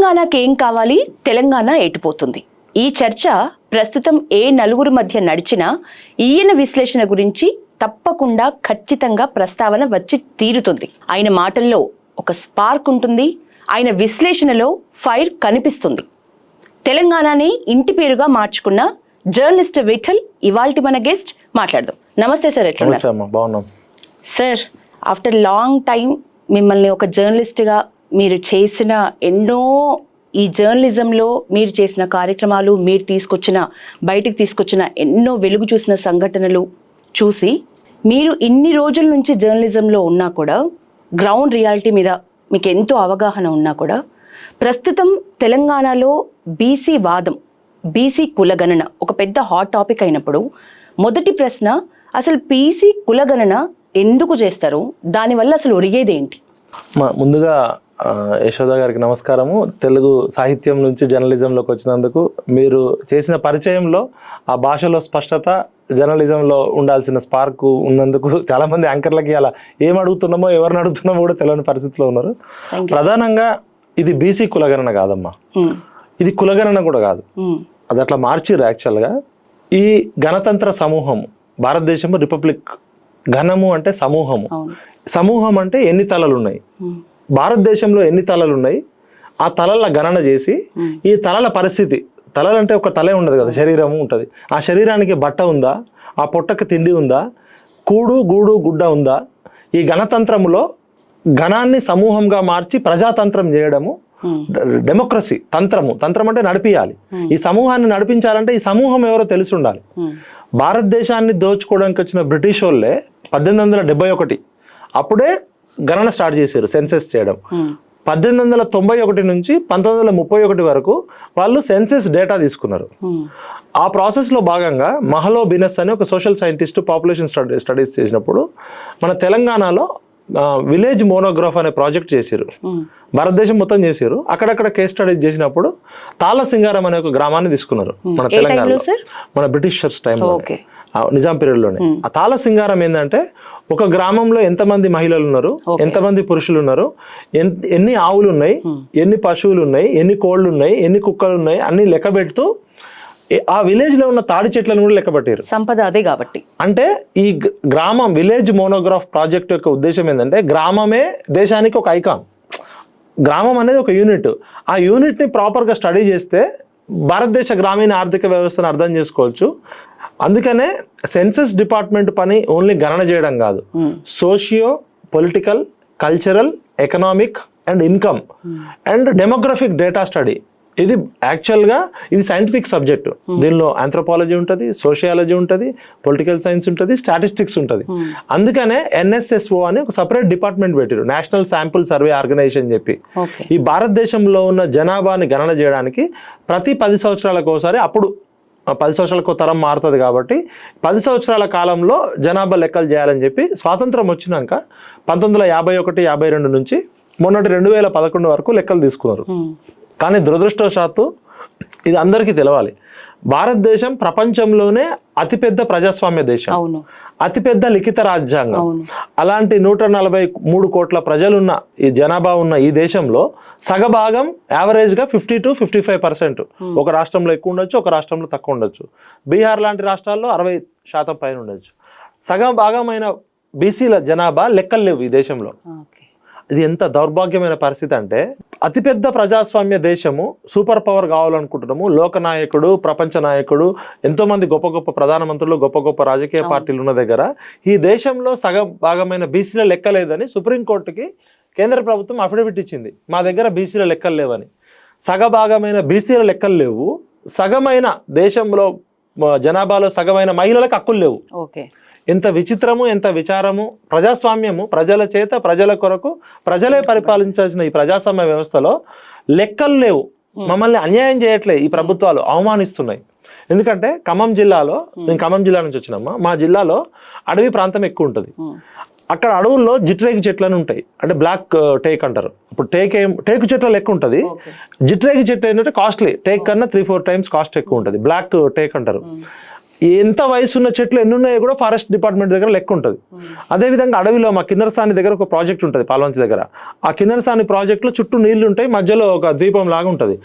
తెలంగాణకి ఏం కావాలి, తెలంగాణ ఎటుపోతుంది? ఈ చర్చ ప్రస్తుతం ఏ నలుగురు మధ్య నడిచినా ఈయన విశ్లేషణ గురించి తప్పకుండా ఖచ్చితంగా ప్రస్తావన వచ్చి తీరుతుంది. ఆయన మాటల్లో ఒక స్పార్క్ ఉంటుంది, ఆయన విశ్లేషణలో ఫైర్ కనిపిస్తుంది. తెలంగాణని ఇంటి పేరుగా మార్చుకున్న జర్నలిస్ట్ విఠల్ ఇవాల్టి మన గెస్ట్. మాట్లాడదాం. నమస్తే సార్. ఎట్లా బాగున్నాం సార్? ఆఫ్టర్ లాంగ్ టైం మిమ్మల్ని ఒక జర్నలిస్ట్గా మీరు చేసిన ఎన్నో ఈ జర్నలిజంలో మీరు చేసిన కార్యక్రమాలు, మీరు బయటికి తీసుకొచ్చిన ఎన్నో వెలుగు చూసిన సంఘటనలు చూసి మీరు ఇన్ని రోజుల నుంచి జర్నలిజంలో ఉన్నా కూడా, గ్రౌండ్ రియాలిటీ మీద మీకు ఎంతో అవగాహన ఉన్నా కూడా, ప్రస్తుతం తెలంగాణలో బీసీ వాదం, బీసీ కులగణన ఒక పెద్ద హాట్ టాపిక్ అయినప్పుడు మొదటి ప్రశ్న, అసలు బీసీ కులగణన ఎందుకు చేస్తారు? దానివల్ల అసలు ఒరిగేదేంటి? ముందుగా యశోద గారికి నమస్కారము. తెలుగు సాహిత్యం నుంచి జర్నలిజంలోకి వచ్చినందుకు, మీరు చేసిన పరిచయంలో ఆ భాషలో స్పష్టత, జర్నలిజంలో ఉండాల్సిన స్పార్క్ ఉన్నందుకు చాలామంది యాంకర్లకి అలా ఏం అడుగుతున్నామో ఎవరిని అడుగుతున్నామో కూడా తెలియని పరిస్థితిలో ఉన్నారు. ప్రధానంగా ఇది బీసీ కులగణన కాదమ్మా, ఇది కులగణన కూడా కాదు. అది అట్లా మార్చిర్రు. యాక్చువల్గా ఈ గణతంత్ర సమూహం, భారతదేశము రిపబ్లిక్, ఘనము అంటే సమూహము, సమూహం అంటే ఎన్ని తలలు ఉన్నాయి, భారతదేశంలో ఎన్ని తలలు ఉన్నాయి, ఆ తలల గణన చేసి ఈ తలల పరిస్థితి, తలలు అంటే ఒక తలే ఉండదు కదా, శరీరము ఉంటుంది. ఆ శరీరానికి బట్ట ఉందా, ఆ పొట్టకి తిండి ఉందా, కూడు గూడు గుడ్డ ఉందా, ఈ గణతంత్రములో గణాన్ని సమూహంగా మార్చి ప్రజాతంత్రం చేయడము డెమోక్రసీ. తంత్రం అంటే నడిపియాలి. ఈ సమూహాన్ని నడిపించాలంటే ఈ సమూహం ఎవరో తెలిసి ఉండాలి. భారతదేశాన్ని దోచుకోవడానికి వచ్చిన బ్రిటిష్ వాళ్ళే 1871 అప్పుడే గణన స్టార్ట్ చేశారు, సెన్సెస్ చేయడం. 1891 నుంచి 1931 వరకు వాళ్ళు సెన్సెస్ డేటా తీసుకున్నారు. ఆ ప్రాసెస్లో భాగంగా మహలో బినస్ అని ఒక సోషల్ సైంటిస్ట్ పాపులేషన్ స్టడీస్ చేసినప్పుడు మన తెలంగాణలో విలేజ్ మోనోగ్రాఫ్ అనే ప్రాజెక్ట్ చేశారు. భారతదేశం మొత్తం చేశారు. అక్కడక్కడ కేస్ స్టడీస్ చేసినప్పుడు తాళసింగారం అనే ఒక గ్రామాన్ని తీసుకున్నారు మన తెలంగాణలో, మన బ్రిటిషర్స్ టైంలో, నిజాం పీరియడ్లోనే. ఆ తాళసింగారం ఏంటంటే ఒక గ్రామంలో ఎంతమంది మహిళలు ఉన్నారు, ఎంతమంది పురుషులు ఉన్నారు, ఎన్ని ఆవులు ఉన్నాయి, ఎన్ని పశువులు ఉన్నాయి, ఎన్ని కోళ్ళు ఉన్నాయి, ఎన్ని కుక్కలు ఉన్నాయి అన్ని లెక్క పెడుతూ ఆ విలేజ్ లో ఉన్న తాడి చెట్లను కూడా లెక్కబట్టారు. సంపద అదే కాబట్టి. అంటే ఈ గ్రామం, విలేజ్ మోనోగ్రాఫ్ ప్రాజెక్ట్ యొక్క ఉద్దేశం ఏంటంటే గ్రామమే దేశానికి ఒక ఐకాన్. గ్రామం అనేది ఒక యూనిట్. ఆ యూనిట్ని ప్రాపర్గా స్టడీ చేస్తే భారతదేశ గ్రామీణ ఆర్థిక వ్యవస్థను అర్థం చేసుకోవచ్చు. అందుకనే సెన్సస్ డిపార్ట్మెంట్ పని ఓన్లీ గణన చేయడం కాదు, socio political, cultural, economic and income and demographic data study. ఇది యాక్చువల్గా ఇది సైంటిఫిక్ సబ్జెక్టు. దీనిలో ఆంథ్రోపాలజీ ఉంటుంది, సోషియాలజీ ఉంటుంది, పొలిటికల్ సైన్స్ ఉంటుంది, స్టాటిస్టిక్స్ ఉంటుంది. అందుకనే NSSO అని ఒక సపరేట్ డిపార్ట్మెంట్ పెట్టారు, నేషనల్ శాంపుల్ సర్వే ఆర్గనైజేషన్ చెప్పి. ఈ భారతదేశంలో ఉన్న జనాభాని గణన చేయడానికి ప్రతి 10 సంవత్సరాలకు ఒకసారి, అప్పుడు 10 సంవత్సరాలకు తరం మారుతుంది కాబట్టి 10 సంవత్సరాల కాలంలో జనాభా లెక్కలు చేయాలని చెప్పి స్వాతంత్రం వచ్చినాక 1951, 52 నుంచి మొన్నటి 2011 వరకు లెక్కలు తీసుకున్నారు. కానీ దురదృష్టవశాత్తు ఇది అందరికీ తెలవాలి, భారతదేశం ప్రపంచంలోనే అతిపెద్ద ప్రజాస్వామ్య దేశం, అతిపెద్ద లిఖిత రాజ్యాంగం. అలాంటి 143 కోట్ల ప్రజలున్న ఈ జనాభా ఉన్న ఈ దేశంలో సగభాగం యావరేజ్గా 50 to 55%. ఒక రాష్ట్రంలో ఎక్కువ ఉండొచ్చు, ఒక రాష్ట్రంలో తక్కువ ఉండొచ్చు. బీహార్ లాంటి రాష్ట్రాల్లో 60% పైన ఉండొచ్చు. సగం భాగమైన బీసీల జనాభా లెక్కలు లేవు ఈ దేశంలో. ఇది ఎంత దౌర్భాగ్యమైన పరిస్థితి అంటే, అతిపెద్ద ప్రజాస్వామ్య దేశము, సూపర్ పవర్ కావాలనుకుంటున్నాము, లోకనాయకుడు, ప్రపంచ నాయకుడు, ఎంతోమంది గొప్ప గొప్ప ప్రధానమంత్రులు, గొప్ప గొప్ప రాజకీయ పార్టీలు ఉన్న దగ్గర ఈ దేశంలో సగం భాగమైన బీసీల లెక్క లేదని సుప్రీంకోర్టుకి కేంద్ర ప్రభుత్వం అఫిడవిట్ ఇచ్చింది. మా దగ్గర బీసీల లెక్కలు లేవని. సగభాగమైన బీసీల లెక్కలు లేవు, సగమైన దేశంలో జనాభాలో సగమైన మహిళలకు హక్కులు లేవు. ఎంత విచిత్రము, ఎంత విచారము. ప్రజాస్వామ్యము, ప్రజల చేత, ప్రజల కొరకు, ప్రజలే పరిపాలించాల్సిన ఈ ప్రజాస్వామ్య వ్యవస్థలో లెక్కలు లేవు. మమ్మల్ని అన్యాయం చేయట్లే ఈ ప్రభుత్వాలు, అవమానిస్తున్నాయి. ఎందుకంటే ఖమ్మం జిల్లాలో, నేను ఖమ్మం జిల్లా నుంచి వచ్చినమ్మా, మా జిల్లాలో అడవి ప్రాంతం ఎక్కువ ఉంటుంది. అక్కడ అడవుల్లో జిట్రేగి చెట్లను ఉంటాయి, అంటే బ్లాక్ టేక్ అంటారు. ఇప్పుడు టేకు చెట్ల లెక్క ఉంటుంది. జిట్రేగి చెట్టు ఏంటంటే కాస్ట్లీ, టేక్ కన్నా 3-4 times కాస్ట్ ఎక్కువ ఉంటుంది, బ్లాక్ టేక్ అంటారు. ఎంత వయసు ఉన్న చెట్లు ఎన్ని ఉన్నాయో కూడా ఫారెస్ట్ డిపార్ట్మెంట్ దగ్గర లెక్క ఉంటుంది. అదేవిధంగా అడవిలో మా కిన్నెరసాని దగ్గర ఒక ప్రాజెక్ట్ ఉంటుంది, పాల్వంచి దగ్గర. ఆ కిన్నెరసాని ప్రాజెక్టులో చుట్టూ నీళ్లు ఉంటాయి, మధ్యలో ఒక ద్వీపం లాగా ఉంటుంది.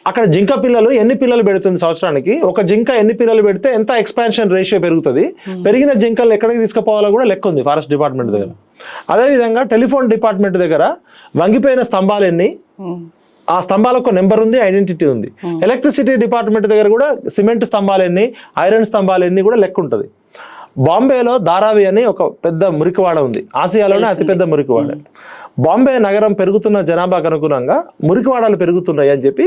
అక్కడ జింక పిల్లలు ఎన్ని పిల్లలు పెడుతుంది సంవత్సరానికి, ఒక జింక ఎన్ని పిల్లలు పెడితే ఎంత ఎక్స్పాన్షన్ రేషియో పెరుగుతుంది, పెరిగిన జింకలు ఎక్కడికి తీసుకుపోవాలో కూడా లెక్క ఉంది ఫారెస్ట్ డిపార్ట్మెంట్ దగ్గర. అదేవిధంగా టెలిఫోన్ డిపార్ట్మెంట్ దగ్గర వంగిపోయిన స్తంభాలు ఎన్ని, ఆ స్తంభాలకు నెంబర్ ఉంది, ఐడెంటిటీ ఉంది. ఎలక్ట్రిసిటీ డిపార్ట్మెంట్ దగ్గర కూడా సిమెంట్ స్తంభాలు ఎన్ని, ఐరన్ స్తంభాలు ఎన్ని కూడా లెక్క ఉంటుంది. బాంబేలో ధారావి అని ఒక పెద్ద మురికివాడ ఉంది, ఆసియాలోనే అతిపెద్ద మురికివాడ. బాంబే నగరం పెరుగుతున్న జనాభాకు అనుగుణంగా మురికివాడలు పెరుగుతున్నాయి అని చెప్పి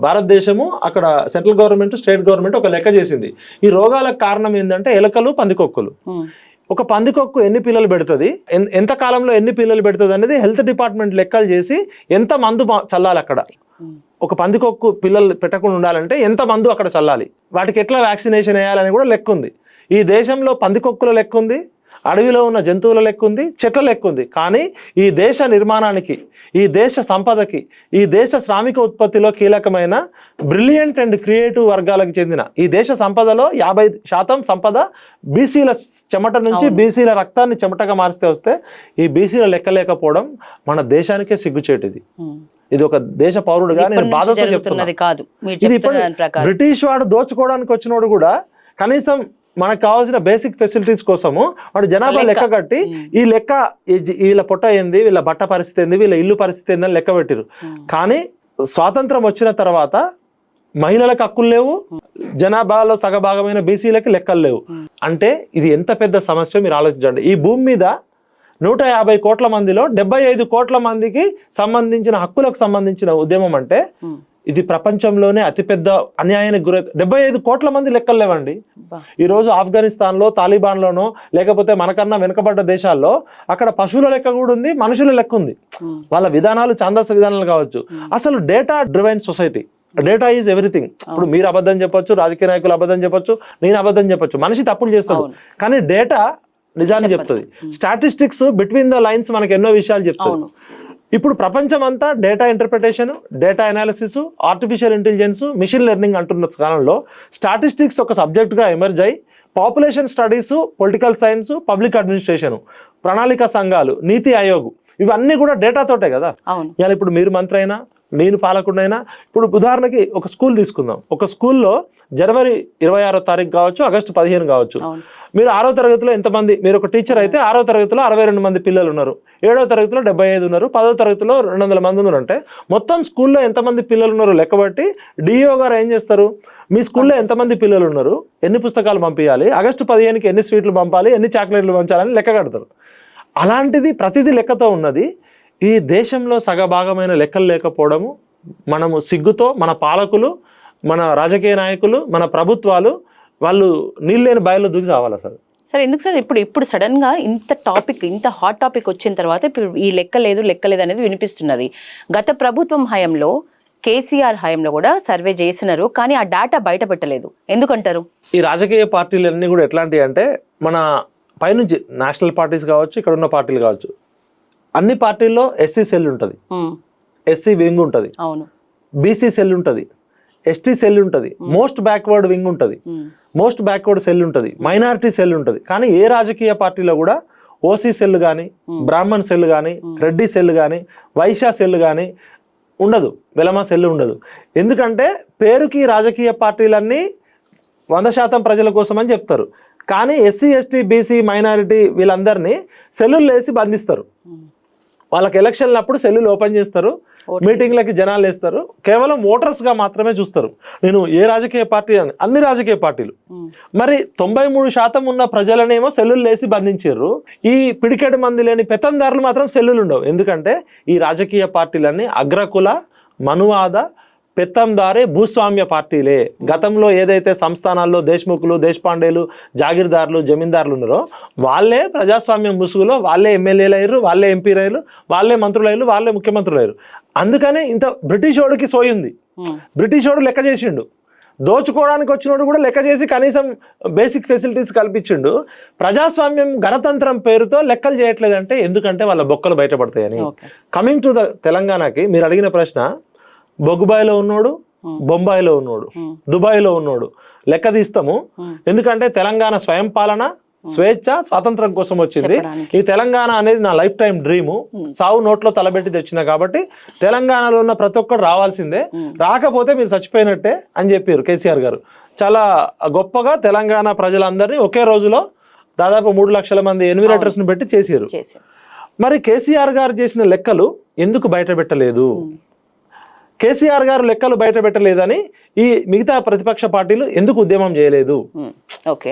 భారతదేశము అక్కడ సెంట్రల్ గవర్నమెంట్, స్టేట్ గవర్నమెంట్ ఒక లెక్క చేసింది. ఈ రోగాలకు కారణం ఏంటంటే ఎలకలు, పందికొక్కులు. ఒక పందికొక్కు ఎన్ని పిల్లలు పెడుతుంది, ఎంత కాలంలో ఎన్ని పిల్లలు పెడుతుంది అనేది హెల్త్ డిపార్ట్మెంట్ లెక్కలు చేసి ఎంత మందు చల్లాలి అక్కడ. ఒక పందికొక్కు పిల్లలు పెట్టకుండా ఉండాలంటే ఎంత మందు అక్కడ చల్లాలి, వాటికి ఎట్లా వ్యాక్సినేషన్ వేయాలని కూడా లెక్క ఉంది. ఈ దేశంలో పందికొక్కుల లెక్క ఉంది, అడవిలో ఉన్న జంతువుల లెక్క ఉంది, చెట్ల లెక్క ఉంది. కానీ ఈ దేశ నిర్మాణానికి, ఈ దేశ సంపదకి, ఈ దేశ శ్రామిక ఉత్పత్తిలో కీలకమైన బ్రిలియంట్ అండ్ క్రియేటివ్ వర్గాలకు చెందిన ఈ దేశ సంపదలో 50% సంపద బీసీల చెమట నుంచి, బీసీల రక్తాన్ని చెమటగా మారిస్తే వస్తే ఈ బీసీల లెక్క లేకపోవడం మన దేశానికే సిగ్గుచేటిది. ఇది ఒక దేశ పౌరుడుగా నేను బాధతో చెప్తున్నది కాదు. ఇది బ్రిటిష్ వాడు దోచుకోవడానికి వచ్చినోడు కూడా కనీసం మనకు కావాల్సిన బేసిక్ ఫెసిలిటీస్ కోసము వాడు జనాభా లెక్క కట్టి ఈ లెక్క వీళ్ళ పొట్ట ఏంది, వీళ్ళ బట్ట పరిస్థితి ఏంది, వీళ్ళ ఇల్లు పరిస్థితి ఏందని లెక్క పెట్టిరు. కానీ స్వాతంత్రం వచ్చిన తర్వాత మహిళలకు హక్కులు లేవు, జనాభాలో సగభాగమైన బీసీలకి లెక్కలు లేవు. అంటే ఇది ఎంత పెద్ద సమస్య మీరు ఆలోచించండి. ఈ భూమి మీద 150 కోట్ల మందిలో 75 కోట్ల మందికి సంబంధించిన హక్కులకు సంబంధించిన ఉద్యమం అంటే ఇది ప్రపంచంలోనే అతిపెద్ద అన్యాయానికి గురై 75 కోట్ల మంది లెక్కలు లేవండి. ఈరోజు ఆఫ్ఘనిస్తాన్లో, తాలిబాన్లోనో లేకపోతే మనకన్నా వెనుకబడ్డ దేశాల్లో అక్కడ పశువుల లెక్క కూడా ఉంది, మనుషుల లెక్క ఉంది. వాళ్ళ విధానాలు ఛాందస విధానాలు కావచ్చు. అసలు data driven society, data is everything. ఇప్పుడు మీరు అబద్ధం చెప్పొచ్చు, రాజకీయ నాయకులు అబద్ధం చెప్పొచ్చు, నేను అబద్ధం చెప్పొచ్చు, మనిషి తప్పులు చేస్తాడు. కానీ డేటా నిజాన్ని చెప్తుంది. స్టాటిస్టిక్స్ బిట్వీన్ ద లైన్స్ మనకు ఎన్నో విషయాలు చెప్తుంది. ఇప్పుడు ప్రపంచం అంతా data interpretation, data analysis, artificial intelligence, machine learning అంటున్న కాలంలో స్టాటిస్టిక్స్ ఒక సబ్జెక్టుగా ఎమర్జ్ అయ్యి population studies, political science, public administration, ప్రణాళిక సంఘాలు, నీతి ఆయోగ్ ఇవన్నీ కూడా డేటాతోటే కదా. ఇవాళ ఇప్పుడు మీరు మంత్రి అయినా, నేను పాలకుడైనా, ఇప్పుడు ఉదాహరణకి ఒక స్కూల్ తీసుకుందాం. ఒక స్కూల్లో జనవరి 26వ తారీఖు కావచ్చు, ఆగస్టు 15 కావచ్చు. మీరు 6వ తరగతిలో ఎంతమంది, మీరు ఒక టీచర్ అయితే 6వ తరగతిలో 62 మంది పిల్లలు ఉన్నారు, 7వ తరగతిలో 75 ఉన్నారు, 10వ తరగతిలో 200 మంది ఉన్నారు. అంటే మొత్తం స్కూల్లో ఎంతమంది పిల్లలు ఉన్నారు లెక్కబట్టి డిఓ గారు ఏం చేస్తారు, మీ స్కూల్లో ఎంతమంది పిల్లలు ఉన్నారు, ఎన్ని పుస్తకాలు పంపించాలి, ఆగస్టు 15కి ఎన్ని స్వీట్లు పంపాలి, ఎన్ని చాక్లెట్లు పంచాలని లెక్క కడతారు. అలాంటిది ప్రతిదీ లెక్కతో ఉన్నది. ఈ దేశంలో సగభాగమైన లెక్కలు లేకపోవడము మనము సిగ్గుతో, మన పాలకులు, మన రాజకీయ నాయకులు, మన ప్రభుత్వాలు వాళ్ళు నీళ్ళు లేని బాయిలో దూకి చావాలి అసలు. సార్ ఎందుకు సార్ ఇప్పుడు సడన్ గా ఇంత హాట్ టాపిక్ వచ్చిన తర్వాత ఇప్పుడు ఈ లెక్క లేదు అనేది వినిపిస్తున్నది. గత ప్రభుత్వం హయాంలో, కేసీఆర్ హయాంలో కూడా సర్వే చేసినారు, కానీ ఆ డేటా బయట పెట్టలేదు. ఎందుకంటారు? ఈ రాజకీయ పార్టీలన్నీ కూడా ఎట్లాంటివి అంటే, మన పైనుంచి నేషనల్ పార్టీస్ కావచ్చు, ఇక్కడ ఉన్న పార్టీలు కావచ్చు, అన్ని పార్టీల్లో ఎస్సీ సెల్ ఉంటుంది, ఎస్సీ వింగ్ ఉంటుంది, బీసీ సెల్ ఉంటుంది, ఎస్టీ సెల్ ఉంటుంది, మోస్ట్ బ్యాక్వర్డ్ వింగ్ ఉంటుంది, మోస్ట్ బ్యాక్వర్డ్ సెల్ ఉంటుంది, మైనారిటీ సెల్ ఉంటుంది. కానీ ఏ రాజకీయ పార్టీలో కూడా ఓసీ సెల్ కానీ, బ్రాహ్మణ్ సెల్ కానీ, రెడ్డి సెల్ కానీ, వైశ్య సెల్ కానీ ఉండదు, వెలమ సెల్ ఉండదు. ఎందుకంటే పేరుకి రాజకీయ పార్టీలన్నీ 100% ప్రజల కోసం అని చెప్తారు. కానీ ఎస్సీ, ఎస్టీ, బీసీ, మైనారిటీ వీళ్ళందరినీ సెల్లులు వేసి బంధిస్తారు. వాళ్ళకి ఎలక్షన్లు అప్పుడు సెల్లులు ఓపెన్ చేస్తారు, మీటింగ్లకి జనాలు వేస్తారు, కేవలం ఓటర్స్గా మాత్రమే చూస్తారు. నేను ఏ రాజకీయ పార్టీ అని, అన్ని రాజకీయ పార్టీలు. మరి 93% ఉన్న ప్రజలనేమో సెల్లులు వేసి బంధించారు. ఈ పిడికెడు మంది లేని పెత్తందారులు మాత్రం సెల్లులు ఉండవు. ఎందుకంటే ఈ రాజకీయ పార్టీలన్నీ అగ్రకుల, మనువాద, పెత్తందారే భూస్వామ్య పార్టీలే. గతంలో ఏదైతే సంస్థానాల్లో దేశ్ముఖులు, దేశపాండేలు, జాగీర్దారులు, జమీందారులు ఉన్నారో వాళ్ళే ప్రజాస్వామ్యం ముసుగులో వాళ్ళే ఎమ్మెల్యేలు అయ్యారు, వాళ్ళే ఎంపీలు అయ్యారు, వాళ్ళే మంత్రులు అయ్యారు, వాళ్ళే ముఖ్యమంత్రులు అయ్యారు. అందుకనే ఇంత బ్రిటిషోడికి సోయింది. బ్రిటిషోడు లెక్క చేసిండు, దోచుకోవడానికి వచ్చినోడు కూడా లెక్క చేసి కనీసం బేసిక్ ఫెసిలిటీస్ కల్పించిండు. ప్రజాస్వామ్యం, గణతంత్రం పేరుతో లెక్కలు చేయట్లేదంటే ఎందుకంటే వాళ్ళ బొక్కలు బయటపడతాయని. కమింగ్ టు ద తెలంగాణకి మీరు అడిగిన ప్రశ్న, బొగ్గుబాయిలో ఉన్నోడు బొంబాయిలో ఉన్నోడు, దుబాయ్లో ఉన్నోడు లెక్క తీస్తాము. ఎందుకంటే తెలంగాణ స్వయం పాలన, స్వేచ్ఛ, స్వాతంత్రం కోసం వచ్చింది. ఈ తెలంగాణ అనేది నా లైఫ్ టైం డ్రీము. సావు నోట్లో తలబెట్టి తెచ్చిన కాబట్టి తెలంగాణలో ఉన్న ప్రతి ఒక్కరు రావాల్సిందే, రాకపోతే మీరు చచ్చిపోయినట్టే అని చెప్పారు కేసీఆర్ గారు. చాలా గొప్పగా తెలంగాణ ప్రజలందరినీ ఒకే రోజులో దాదాపు 3 లక్షల మంది ఎన్విరేటర్స్ని పెట్టి చేశారు. మరి కేసీఆర్ గారు చేసిన లెక్కలు ఎందుకు బయట పెట్టలేదు? కేసీఆర్ గారు లెక్కలు బయట పెట్టలేదని ఈ మిగతా ప్రతిపక్ష పార్టీలు ఎందుకు ఉద్యమం చేయలేదు?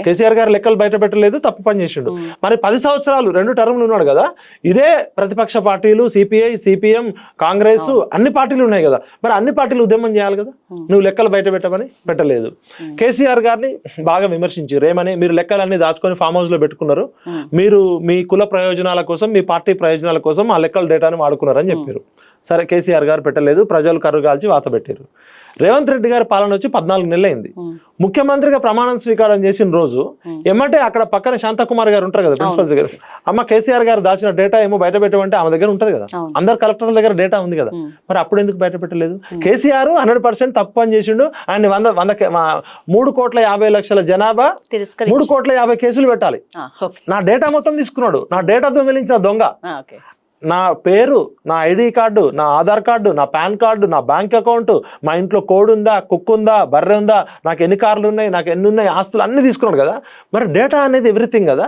కేసీఆర్ గారు లెక్కలు బయట పెట్టలేదు, తప్పు పని చేసిండు. మరి 10 సంవత్సరాలు 2 టర్ములు ఉన్నాడు కదా, ఇదే ప్రతిపక్ష పార్టీలు సిపిఐ, సిపిఎం, కాంగ్రెస్ అన్ని పార్టీలు ఉన్నాయి కదా, మరి అన్ని పార్టీలు ఉద్యమం చేయాలి కదా. నువ్వు లెక్కలు బయట పెట్టమని పెట్టలేదు. కేసీఆర్ గారిని బాగా విమర్శించారు. ఏమని? మీరు లెక్కలన్నీ దాచుకొని ఫామ్ హౌస్ లో పెట్టుకున్నారు, మీరు మీ కుల ప్రయోజనాల కోసం, మీ పార్టీ ప్రయోజనాల కోసం ఆ లెక్కల డేటాని వాడుకున్నారని చెప్పారు. సరే, కేసీఆర్ గారు పెట్టలేదు, ప్రజలు కర్రుగాల్చి వాత పెట్టారు. రేవంత్ రెడ్డి గారి పాలన వచ్చి 14 నెలలు అయింది. ముఖ్యమంత్రిగా ప్రమాణం స్వీకారం చేసిన రోజు ఏమంటే అక్కడ పక్కన శాంతకుమార్ గారు ఉంటారు కదా, ప్రిన్సిపల్ గారు, అమ్మ కేసీఆర్ గారు దాచిన డేటా ఏమో బయట పెట్టమంటే ఆమె దగ్గర ఉంటది కదా, అందరు కలెక్టర్ల దగ్గర డేటా ఉంది కదా, మరి అప్పుడు ఎందుకు బయట పెట్టలేదు? కేసీఆర్ 100% తప్పు పని చేసిండు. ఆయన 3,50,00,000 జనాభా, 3,50,00,000 కేసులు పెట్టాలి. నా డేటా మొత్తం తీసుకున్నాడు, నా డేటా దొంగిలించిన దొంగ. నా పేరు, నా ఐడి కార్డు, నా ఆధార్ కార్డు, నా పాన్ కార్డు, నా బ్యాంక్ అకౌంట్, మా ఇంట్లో కోడి ఉందా, కుక్క ఉందా, బర్రె ఉందా, నాకు ఎన్ని కార్లు ఉన్నాయి, నాకు ఎన్ని ఉన్నాయి, ఆస్తులు అన్ని తీసుకున్నాడు కదా. మరి డేటా అనేది ఎవ్రీథింగ్ కదా.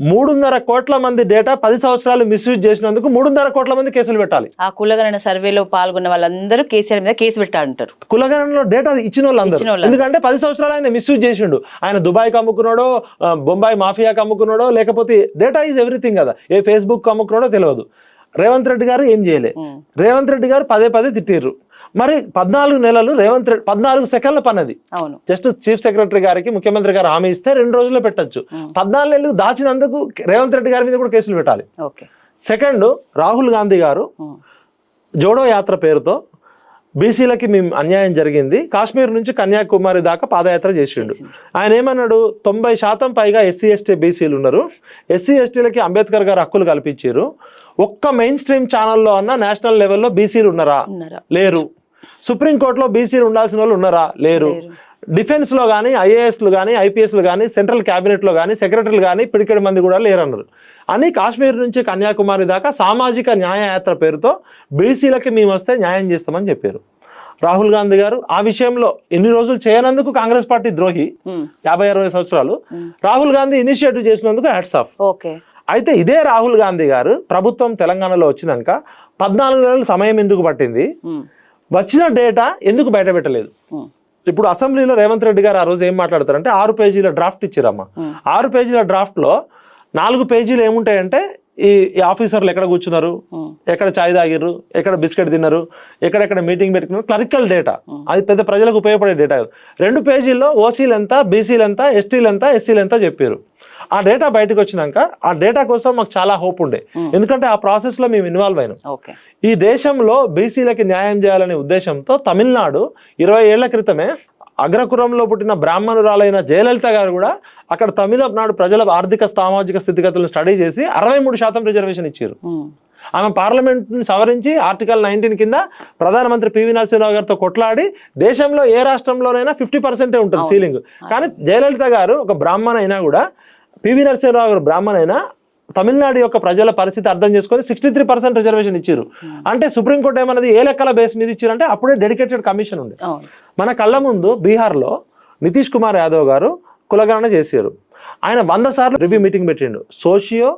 3.5 కోట్ల మంది డేటా 10 సంవత్సరాలు మిస్యూజ్ చేసినందుకు 3.5 కోట్ల మంది కేసులు పెట్టాలి. ఆ కులగణన సర్వేలో పాల్గొన్న వాళ్ళందరూ కేసీఆర్ మీద కేసు పెట్టారంటారు. కులగణనలో డేటా ఇచ్చిన వాళ్ళందరూ, ఎందుకంటే 10 సంవత్సరాలు ఆయన మిస్యూజ్ చేసిండు. ఆయన దుబాయ్కి అమ్ముకున్నాడో, బొంబాయి మాఫియాకి అమ్ముకున్నాడో, లేకపోతే డేటా ఈజ్ ఎవ్రీథింగ్ కదా, ఏ ఫేస్బుక్ అమ్ముకున్నాడో తెలియదు. రేవంత్ రెడ్డి గారు ఏం చేయలే. రేవంత్ రెడ్డి గారు పదే తిట్టిర్రు. మరి 14 నెలలు 14 సెకండ్ల పని అది. జస్ట్ చీఫ్ సెక్రటరీ గారికి ముఖ్యమంత్రి గారు హామీ ఇస్తే 2 రోజుల్లో పెట్టచ్చు. 14 నెలలు దాచినందుకు రేవంత్ రెడ్డి గారి మీద కూడా కేసులు పెట్టాలి. సెకండ్, రాహుల్ గాంధీ గారు జోడో యాత్ర పేరుతో బీసీలకి మేము అన్యాయం జరిగింది, కాశ్మీర్ నుంచి కన్యాకుమారి దాకా పాదయాత్ర చేసిండు. ఆయన ఏమన్నాడు? 90% పైగా ఎస్సీ ఎస్టీ బీసీలు ఉన్నారు, ఎస్సీ ఎస్టీలకి అంబేద్కర్ గారు హక్కులు కల్పించారు. ఒక్క మెయిన్ స్ట్రీమ్ ఛానల్లో అన్న నేషనల్ లెవెల్లో బీసీలు ఉన్నారా? లేరు. సుప్రీంకోర్టులో బీసీలు ఉండాల్సిన వాళ్ళు ఉన్నారా? లేరు. డిఫెన్స్లో కానీ, ఐఏఎస్లు కానీ, ఐపీఎస్లు కానీ, సెంట్రల్ క్యాబినెట్లో కానీ, సెక్రటరీలు కానీ పిడికెడు మంది కూడా లేరన్నారు. అని కాశ్మీర్ నుంచి కన్యాకుమారి దాకా సామాజిక న్యాయ యాత్ర పేరుతో బీసీలకి మేము వస్తే న్యాయం చేస్తామని చెప్పారు రాహుల్ గాంధీ గారు. ఆ విషయంలో ఎన్ని రోజులు చేయనందుకు కాంగ్రెస్ పార్టీ ద్రోహి, 50-60 సంవత్సరాలు. రాహుల్ గాంధీ ఇనిషియేటివ్ చేసినందుకు హ్యాట్స్ ఆఫ్. అయితే ఇదే రాహుల్ గాంధీ గారు ప్రభుత్వం తెలంగాణలో వచ్చినాక 14 నెలల సమయం ఎందుకు పట్టింది? వచ్చిన డేటా ఎందుకు బయట పెట్టలేదు? ఇప్పుడు అసెంబ్లీలో రేవంత్ రెడ్డి గారు ఆ రోజు ఏం మాట్లాడతారంటే 6 పేజీల డ్రాఫ్ట్ ఇచ్చారమ్మా. 6 పేజీల డ్రాఫ్ట్లో 4 పేజీలు ఏముంటాయంటే ఈ ఆఫీసర్లు ఎక్కడ కూర్చున్నారు, ఎక్కడ ఛాయ్ తాగిర్రు, ఎక్కడ బిస్కెట్ తిన్నారు, ఎక్కడెక్కడ మీటింగ్ పెట్టుకున్నారు, క్లరికల్ డేటా. అది పెద్ద ప్రజలకు ఉపయోగపడే డేటా. 2 పేజీల్లో ఓసీలు ఎంత, బీసీలు ఎంత, ఎస్టీలు ఎంత, ఎస్సీలు ఎంత చెప్పారు. ఆ డేటా బయటకు వచ్చినాక ఆ డేటా కోసం మాకు చాలా హోప్ ఉండే, ఎందుకంటే ఆ ప్రాసెస్లో మేము ఇన్వాల్వ్ అయినాం. ఈ దేశంలో బీసీలకి న్యాయం చేయాలనే ఉద్దేశంతో తమిళనాడు 20 ఏళ్ల క్రితమే అగ్రకులంలో పుట్టిన బ్రాహ్మణురాలైన జయలలిత గారు కూడా అక్కడ తమిళనాడు ప్రజల ఆర్థిక సామాజిక స్థితిగతులను స్టడీ చేసి 63% రిజర్వేషన్ ఇచ్చారు. ఆమె పార్లమెంట్ని సవరించి ఆర్టికల్ 19 కింద ప్రధానమంత్రి పివి నరసింహరావు గారితో కొట్లాడి దేశంలో ఏ రాష్ట్రంలోనైనా 50% ఉంటుంది సీలింగ్. కానీ జయలలిత గారు ఒక బ్రాహ్మణ అయినా కూడా, పివి నరసింహరావు గారు బ్రాహ్మణ అయినా, తమిళనాడు యొక్క ప్రజల పరిస్థితి అర్థం చేసుకొని 63% రిజర్వేషన్ ఇచ్చారు. అంటే సుప్రీంకోర్టు ఏమన్నది ఏ లెక్కల బేస్ మీద ఇచ్చారంటే అప్పుడే డెడికేటెడ్ కమిషన్ ఉంది. మన కళ్ళ ముందు బీహార్లో నితీష్ కుమార్ యాదవ్ గారు కులగణన చేశారు. ఆయన 100 సార్లు రివ్యూ మీటింగ్ పెట్టిండు. Socio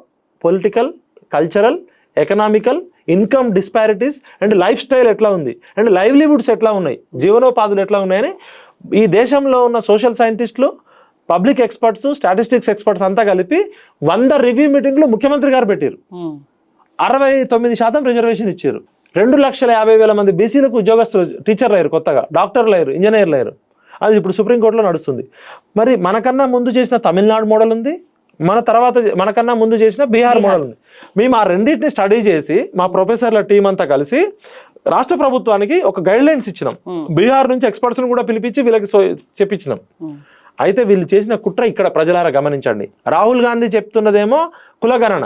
political, cultural, economical, income disparities and life style ఎట్లా ఉంది, అండ్ లైవ్లీవుడ్స్ ఎట్లా ఉన్నాయి, జీవనోపాధులు ఎట్లా ఉన్నాయని ఈ దేశంలో ఉన్న సోషల్ సైంటిస్టులు, పబ్లిక్ ఎక్స్పర్ట్స్, స్టాటిస్టిక్స్ ఎక్స్పర్ట్స్ అంతా కలిపి 100 రివ్యూ మీటింగ్లు ముఖ్యమంత్రి గారు పెట్టారు. 69% రిజర్వేషన్ ఇచ్చారు. 2,50,000 మంది బీసీలకు ఉద్యోగస్తులు, టీచర్లు అయ్యారు, కొత్తగా డాక్టర్లు అయ్యారు, ఇంజనీర్లు అయ్యారు. అది ఇప్పుడు సుప్రీంకోర్టులో నడుస్తుంది. మరి మనకన్నా ముందు చేసిన తమిళనాడు మోడల్ ఉంది, మనకన్నా ముందు చేసిన బీహార్ మోడల్ ఉంది. మేము ఆ రెండింటిని స్టడీ చేసి మా ప్రొఫెసర్ల టీం అంతా కలిసి రాష్ట్ర ప్రభుత్వానికి ఒక గైడ్ లైన్స్ ఇచ్చినాం. బీహార్ నుంచి ఎక్స్పర్ట్స్ని కూడా పిలిపించి వీళ్ళకి చెప్పించినాం. అయితే వీళ్ళు చేసిన కుట్ర ఇక్కడ ప్రజలారా గమనించండి. రాహుల్ గాంధీ చెప్తున్నదేమో కులగణన,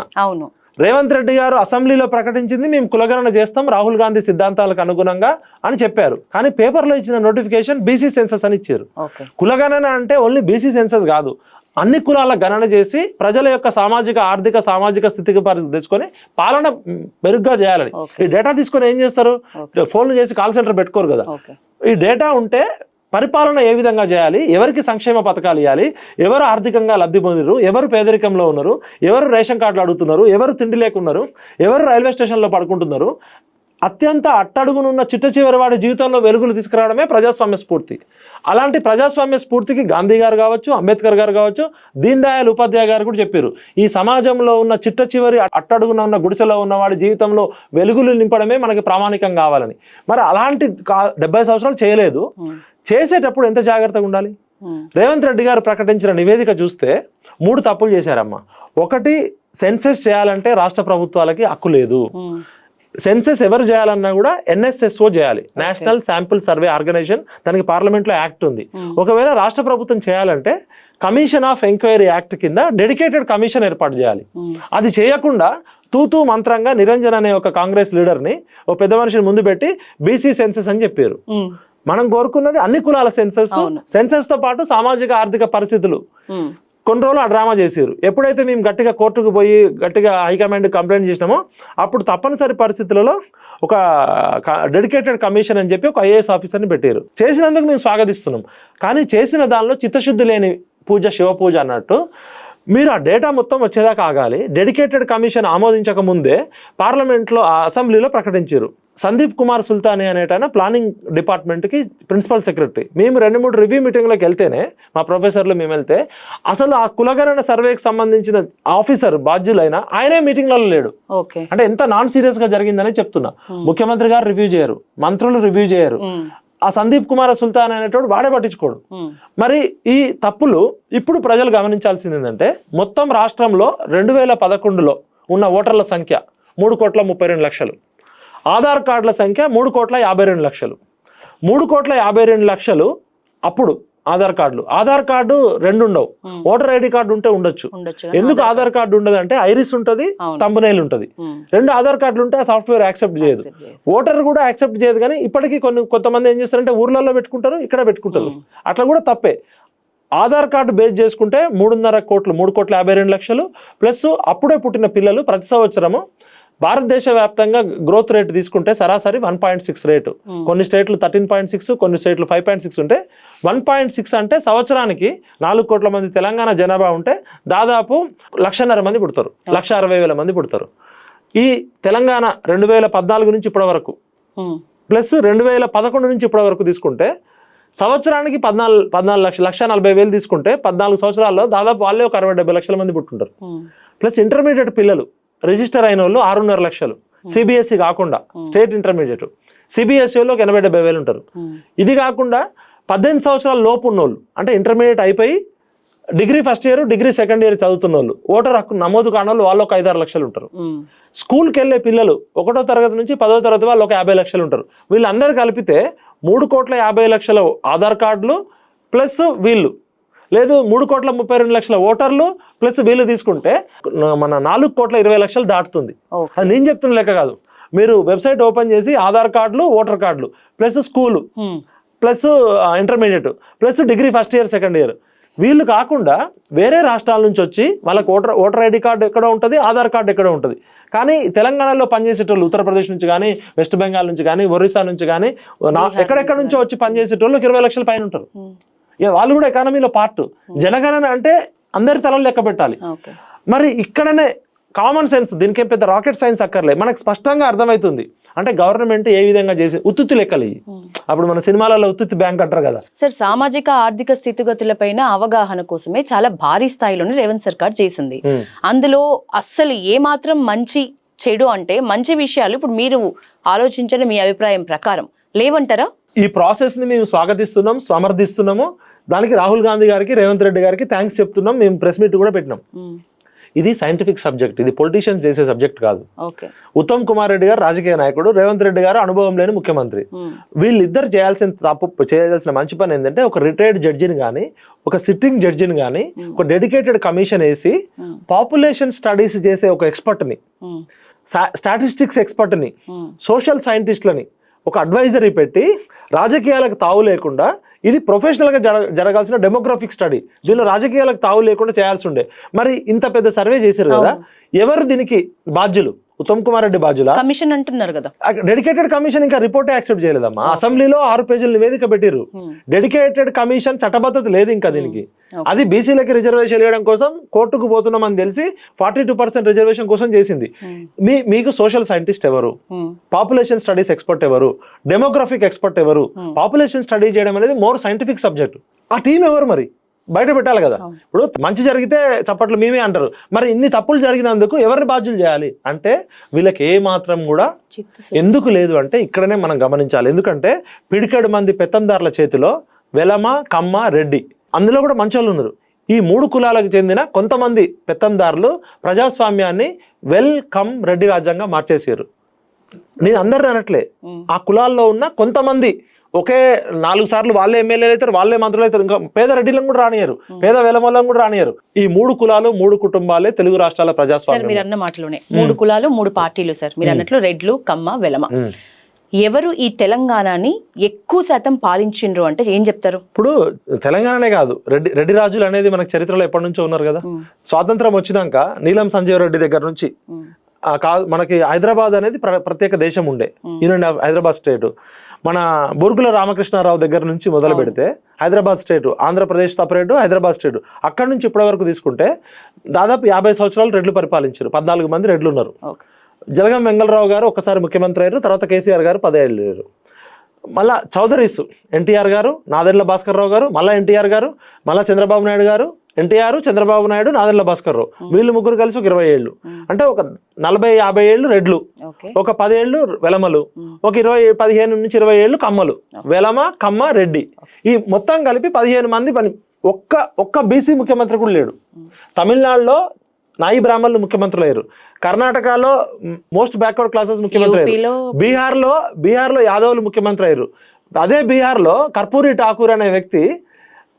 రేవంత్ రెడ్డి గారు అసెంబ్లీలో ప్రకటించింది మేము కులగణన చేస్తాం రాహుల్ గాంధీ సిద్ధాంతాలకు అనుగుణంగా అని చెప్పారు. కానీ పేపర్లో ఇచ్చిన నోటిఫికేషన్ బీసీ సెన్సస్ అని ఇచ్చారు. కులగణన అంటే ఓన్లీ బీసీ సెన్సస్ కాదు, అన్ని కులాల గణన చేసి ప్రజల యొక్క సామాజిక స్థితికి తెచ్చుకొని పాలన మెరుగ్గా చేయాలని. ఈ డేటా తీసుకొని ఏం చేస్తారు? ఫోన్లు చేసి కాల్ సెంటర్ పెట్టుకోరు కదా. ఈ డేటా ఉంటే పరిపాలన ఏ విధంగా చేయాలి, ఎవరికి సంక్షేమ పథకాలు ఇవ్వాలి, ఎవరు ఆర్థికంగా లబ్ధి పొందిరు, ఎవరు పేదరికంలో ఉన్నారు, ఎవరు రేషన్ కార్డులు అడుగుతున్నారు, ఎవరు తిండి లేకున్నారు, ఎవరు రైల్వే స్టేషన్లో పడుకుంటున్నారు, అత్యంత అట్టడుగునున్న చిట్ట చివరి వాడి జీవితంలో వెలుగులు తీసుకురావడమే ప్రజాస్వామ్య స్ఫూర్తి. అలాంటి ప్రజాస్వామ్య స్ఫూర్తికి గాంధీ గారు కావచ్చు, అంబేద్కర్ గారు కావచ్చు, దీన్ దయాళ్ ఉపాధ్యాయ గారు కూడా చెప్పారు, ఈ సమాజంలో ఉన్న చిట్ట చివరి అట్టడుగున ఉన్న గుడిసెలో ఉన్న వాడి జీవితంలో వెలుగులు నింపడమే మనకి ప్రామాణికం కావాలని. మరి అలాంటి 70 సంవత్సరాలు చేయలేదు. చేసేటప్పుడు ఎంత జాగ్రత్తగా ఉండాలి? రేవంత్ రెడ్డి గారు ప్రకటించిన నివేదిక చూస్తే 3 తప్పులు చేశారమ్మా. ఒకటి, సెన్సెస్ చేయాలంటే రాష్ట్ర ప్రభుత్వాలకి హక్కు లేదు. సెన్సెస్ ఎవరు చేయాలన్నా కూడా NSSO చేయాలి, నేషనల్ శాంపుల్ సర్వే ఆర్గనైజేషన్. దానికి పార్లమెంట్లో యాక్ట్ ఉంది. ఒకవేళ రాష్ట్ర ప్రభుత్వం చేయాలంటే కమిషన్ ఆఫ్ ఎంక్వైరీ యాక్ట్ కింద డెడికేటెడ్ కమిషన్ ఏర్పాటు చేయాలి. అది చేయకుండా తూతూ మంత్రంగా నిరంజన్ అనే ఒక కాంగ్రెస్ లీడర్ని ఓ పెద్ద మనిషిని ముందు పెట్టి బీసీ సెన్సెస్ అని చెప్పారు. మనం కోరుకున్నది అన్ని కులాల సెన్సెస్ తో పాటు సామాజిక ఆర్థిక పరిస్థితులు. కొన్ని రోజులు ఆ డ్రామా చేశారు. ఎప్పుడైతే మేము గట్టిగా కోర్టుకు పోయి గట్టిగా హైకమాండ్ కంప్లైంట్ చేసినామో అప్పుడు తప్పనిసరి పరిస్థితులలో ఒక డెడికేటెడ్ కమిషన్ అని చెప్పి ఒక IAS ఆఫీసర్ని పెట్టారు. చేసినందుకు మేము స్వాగతిస్తున్నాం. కానీ చేసిన దానిలో చిత్తశుద్ధి లేని పూజ శివ పూజ అన్నట్టు మీరు ఆ డేటా మొత్తం వచ్చేదాకా ఆగాలి. డెడికేటెడ్ కమిషన్ ఆమోదించక ముందే పార్లమెంట్లో అసెంబ్లీలో ప్రకటించారు. సందీప్ కుమార్ సుల్తానీ అనేటైనా ప్లానింగ్ డిపార్ట్మెంట్కి ప్రిన్సిపల్ సెక్రటరీ. మేము 2-3 రివ్యూ మీటింగ్లకు వెళ్తేనే మా ప్రొఫెసర్లు మేము వెళ్తే అసలు ఆ కులగణన సర్వేకి సంబంధించిన ఆఫీసర్ బాధ్యులైన ఆయనే మీటింగ్లలో లేడు. అంటే ఎంత నాన్ సీరియస్గా జరిగిందని చెప్తున్నా. ముఖ్యమంత్రి గారు రివ్యూ చేయరు, మంత్రులు రివ్యూ చేయరు, ఆ సందీప్ కుమార్ సుల్తాన్ అనేటోడు వాడే పట్టించుకోడు. మరి ఈ తప్పులు ఇప్పుడు ప్రజలు గమనించాల్సింది ఏంటంటే మొత్తం రాష్ట్రంలో 2011లో ఉన్న ఓటర్ల సంఖ్య 3,32,00,000, ఆధార్ కార్డుల సంఖ్య 3,52,00,000. 3,52,00,000 అప్పుడు ఆధార్ కార్డు 2 ఉండవు. ఓటర్ ఐడి కార్డు ఉంటే ఉండొచ్చు. ఎందుకు ఆధార్ కార్డు ఉండదు అంటే ఐరిస్ ఉంటుంది, తంబనైల్ ఉంటుంది. 2 ఆధార్ కార్డులు ఉంటే ఆ సాఫ్ట్వేర్ యాక్సెప్ట్ చేయదు, ఓటర్ కూడా యాక్సెప్ట్ చేయదు. కానీ ఇప్పటికీ కొంతమంది ఏం చేస్తారంటే ఊర్లలో పెట్టుకుంటారు, ఇక్కడ పెట్టుకుంటారు. అట్లా కూడా తప్పే. ఆధార్ కార్డు బేస్ చేసుకుంటే 3.5 కోట్లు, 3,52,00,000 ప్లస్ అప్పుడే పుట్టిన పిల్లలు ప్రతి సంవత్సరము భారతదేశ వ్యాప్తంగా గ్రోత్ రేట్ తీసుకుంటే సరాసరి 1.6 రేటు. కొన్ని స్టేట్లు 13.6, కొన్ని స్టేట్లు 5.6 ఉంటే 1.6 అంటే సంవత్సరానికి 4 కోట్ల మంది తెలంగాణ జనాభా ఉంటే దాదాపు 1,50,000 మంది పుడతారు, 1,60,000 మంది పుడతారు. ఈ తెలంగాణ 2014 నుంచి ఇప్పటి వరకు ప్లస్ 2011 నుంచి ఇప్పటి వరకు తీసుకుంటే సంవత్సరానికి 14 లక్షలు, 1,40,000 తీసుకుంటే 14 సంవత్సరాల్లో దాదాపు వాళ్ళే ఒక 60-70 లక్షల మంది పుట్టుంటారు. ప్లస్ ఇంటర్మీడియట్ పిల్లలు రిజిస్టర్ అయిన వాళ్ళు 6.5 లక్షలు, CBSE కాకుండా స్టేట్ ఇంటర్మీడియట్. CBSEలో 80-70 వేలు ఉంటారు. ఇది కాకుండా 18 సంవత్సరాల లోపు ఉన్నోళ్ళు అంటే ఇంటర్మీడియట్ అయిపోయి degree first year, degree second year చదువుతున్న వాళ్ళు, ఓటర్ హక్కు నమోదు కాని వాళ్ళు ఒక 5-6 లక్షలు ఉంటారు. స్కూల్కి వెళ్ళే పిల్లలు 1వ తరగతి నుంచి 10వ తరగతి వాళ్ళు ఒక 50 లక్షలు ఉంటారు. వీళ్ళందరూ కలిపితే 3,50,00,000 ఆధార్ కార్డులు ప్లస్ వీళ్ళు, లేదు 3,32,00,000 ఓటర్లు ప్లస్ వీళ్ళు తీసుకుంటే మన 4,20,00,000 దాటుతుంది. అది నేను చెప్తున్న లెక్క కాదు. మీరు వెబ్సైట్ ఓపెన్ చేసి ఆధార్ కార్డులు, ఓటర్ కార్డులు plus school plus intermediate plus degree first year second year, వీళ్ళు కాకుండా వేరే రాష్ట్రాల నుంచి వచ్చి వాళ్ళకి ఓటర్ ఐడి కార్డు ఎక్కడో ఉంటుంది, ఆధార్ కార్డు ఎక్కడో ఉంటుంది. కానీ తెలంగాణలో పనిచేసేటోళ్ళు ఉత్తరప్రదేశ్ నుంచి కానీ, వెస్ట్ బెంగాల్ నుంచి కానీ, ఒరిస్సా నుంచి కానీ, ఎక్కడెక్కడ నుంచో వచ్చి పనిచేసేటోళ్ళకి 20 లక్షల పైన ఉంటారు. వాళ్ళు కూడా ఎకానమీలో పార్ట్. జనగణన అంటే అందరి తలలు లెక్క పెట్టాలి. మరి ఇక్కడనే కామన్ సెన్స్, దీనికేం పెద్ద రాకెట్ సైన్స్ అక్కర్లే, మనకు స్పష్టంగా అర్థమవుతుంది. అంటే గవర్నమెంట్ ఏ విధంగా చేసి ఉత్తుత్తి లెక్కలు ఇవి. అప్పుడు మన సినిమాలలో ఉత్తుత్తి బ్యాంక్ అంటారు కదా సార్. సామాజిక ఆర్థిక స్థితిగతులపైన అవగాహన కోసమే చాలా భారీ స్థాయిలోనే రేవంత్ సర్కార్ చేసింది. అందులో అస్సలు ఏ మాత్రం మంచి చెడు అంటే మంచి విషయాలు ఇప్పుడు మీరు ఆలోచించండి, మీ అభిప్రాయం ప్రకారం లేవంటారా? ఈ ప్రాసెస్ ని మేము స్వాగతిస్తున్నాం, సమర్థిస్తున్నాము. దానికి రాహుల్ గాంధీ గారికి, రేవంత్ రెడ్డి గారికి థ్యాంక్స్ చెప్తున్నాం. మేము ప్రెస్ మీట్ కూడా పెట్టినాం. ఇది సైంటిఫిక్ సబ్జెక్ట్, ఇది పొలిటీషియన్స్ చేసే సబ్జెక్ట్ కాదు. ఓకే. ఉత్తమ్ కుమార్ రెడ్డి గారు రాజకీయ నాయకుడు, రేవంత్ రెడ్డి గారు అనుభవం లేని ముఖ్యమంత్రి. వీళ్ళిద్దరు చేయాల్సిన మంచి పని ఏంటంటే ఒక రిటైర్డ్ జడ్జిని కానీ ఒక సిట్టింగ్ జడ్జిని కానీ ఒక డెడికేటెడ్ కమిషన్ వేసి పాపులేషన్ స్టడీస్ చేసే ఒక ఎక్స్పర్ట్ని, స్టాటిస్టిక్స్ ఎక్స్పర్ట్ని, సోషల్ సైంటిస్ట్లని ఒక అడ్వైజరీ పెట్టి రాజకీయాలకు తావు లేకుండా, ఇది ప్రొఫెషనల్గా జరగాల్సిన డెమోగ్రఫిక్ స్టడీ, దీనిలో రాజకీయాలకు తావు లేకుండా చేయాల్సి ఉండే. మరి ఇంత పెద్ద సర్వే చేశారు కదా, ఎవరు దీనికి బాధ్యులు? ఉత్తమ్ కుమార్ రెడ్డి బాధ్యులా? కమిషన్ అంటున్నారు కదా, డెడికేటెడ్ కమిషన్ ఇంకా రిపోర్టే యాక్సెప్ట్ చేయలేదమ్మా. అసెంబ్లీలో 6 పేజీల నివేదిక పెట్టిరు. డెడికేటెడ్ కమిషన్ చట్టబద్ధత లేదు ఇంకా దీనికి. అది బీసీలకి రిజర్వేషన్ ఇవ్వడం కోసం కోర్టుకు పోతున్నామని తెలిసి 42% రిజర్వేషన్ కోసం చేసింది. మీకు సోషల్ సైంటిస్ట్ ఎవరు? పాపులేషన్ స్టడీస్ ఎక్స్పర్ట్ ఎవరు? డెమోగ్రఫిక్ ఎక్స్పర్ట్ ఎవరు? పాపులేషన్ స్టడీ చేయడం అనేది మోర్ సైంటిఫిక్ సబ్జెక్ట్. ఆ టీం ఎవరు మరి? బయట పెట్టాలి కదా. ఇప్పుడు మంచి జరిగితే చప్పట్లు మేమే అంటారు, మరి ఇన్ని తప్పులు జరిగినందుకు ఎవరిని బాధ్యులు చేయాలి అంటే వీళ్ళకి ఏ మాత్రం కూడా ఎందుకు లేదు అంటే ఇక్కడనే మనం గమనించాలి. ఎందుకంటే పిడికెడు మంది పెత్తందారుల చేతిలో వెలమ, కమ్మ, రెడ్డి, అందులో కూడా మంచోళ్ళు ఉన్నారు. ఈ 3 కులాలకు చెందిన కొంతమంది పెత్తందారులు ప్రజాస్వామ్యాన్ని వెల్కమ్ రెడ్డి రాజ్యంగా మార్చేసారు. నేను అందరిని అనట్లే, ఆ కులాల్లో ఉన్న కొంతమంది ఒకే 4 సార్లు వాళ్ళే ఎమ్మెల్యేలు అవుతారు, వాళ్ళే మంత్రులు అవుతారు. ఇంకా పేద రెడ్డిలను కూడా రానియరు, పేద వెలమలను కూడా రానియరు. ఈ 3 కులాలు 3 కుటుంబాలే తెలుగు రాష్ట్రాల ప్రజాస్వామ్యం. మీరు అన్న మాటలోనే 3 కులాలు 3 పార్టీలు సార్. మీరు అన్నట్లు రెడ్లు, కమ్మ, వెలమ. ఎవరు ఈ తెలంగాణని ఎక్కువ శాతం పాలించిండ్రు అంటే ఏం చెప్తారు? ఇప్పుడు తెలంగాణనే కాదు, రెడ్డి రాజులు అనేది మనకు చరిత్రలో ఎప్పటి నుంచో ఉన్నారు కదా. స్వాతంత్రం వచ్చినాక నీలం సంజీవ రెడ్డి దగ్గర నుంచి మనకి హైదరాబాద్ అనేది ప్రత్యేక దేశం ఉండే, యూనియన్ ఆఫ్ హైదరాబాద్ స్టేట్. మన బూర్గుల రామకృష్ణారావు దగ్గర నుంచి మొదలు పెడితే హైదరాబాద్ స్టేటు, ఆంధ్రప్రదేశ్ సపరేటు, హైదరాబాద్ స్టేటు, అక్కడి నుంచి ఇప్పటి వరకు తీసుకుంటే దాదాపు 50 సంవత్సరాలు రెడ్లు పరిపాలించారు. 14 మంది రెడ్లు ఉన్నారు. జలగం వెంగళరావు గారు ఒకసారి ముఖ్యమంత్రి అయ్యారు, తర్వాత కేసీఆర్ గారు 10 ఏళ్ళు అయ్యారు. మళ్ళా చౌదరీస్ ఎన్టీఆర్ గారు, నాదెండ్ల భాస్కర్ రావు గారు, మళ్ళీ ఎన్టీఆర్ గారు, మళ్ళీ చంద్రబాబు నాయుడు గారు, ఎన్టీఆర్, చంద్రబాబు నాయుడు, నాదెండ్ల భాస్కర్ రావు, వీళ్ళు ముగ్గురు కలిసి ఒక 20 ఏళ్ళు. అంటే ఒక 40-50 ఏళ్ళు రెడ్లు, ఒక 10 ఏళ్ళు వెలమలు, ఒక 15 నుంచి 20 ఏళ్ళు కమ్మలు. వెలమ, కమ్మ, రెడ్డి, ఈ మొత్తం కలిపి 15 మంది పని. ఒక్క బీసీ ముఖ్యమంత్రి కూడా లేడు. తమిళనాడులో నాయి బ్రాహ్మణులు ముఖ్యమంత్రులు అయ్యారు, కర్ణాటకలో మోస్ట్ బ్యాక్వర్డ్ క్లాసెస్ ముఖ్యమంత్రి అయ్యారు, బీహార్లో యాదవులు ముఖ్యమంత్రి అయ్యారు. అదే బీహార్లో కర్పూరి ఠాకూర్ అనే వ్యక్తి,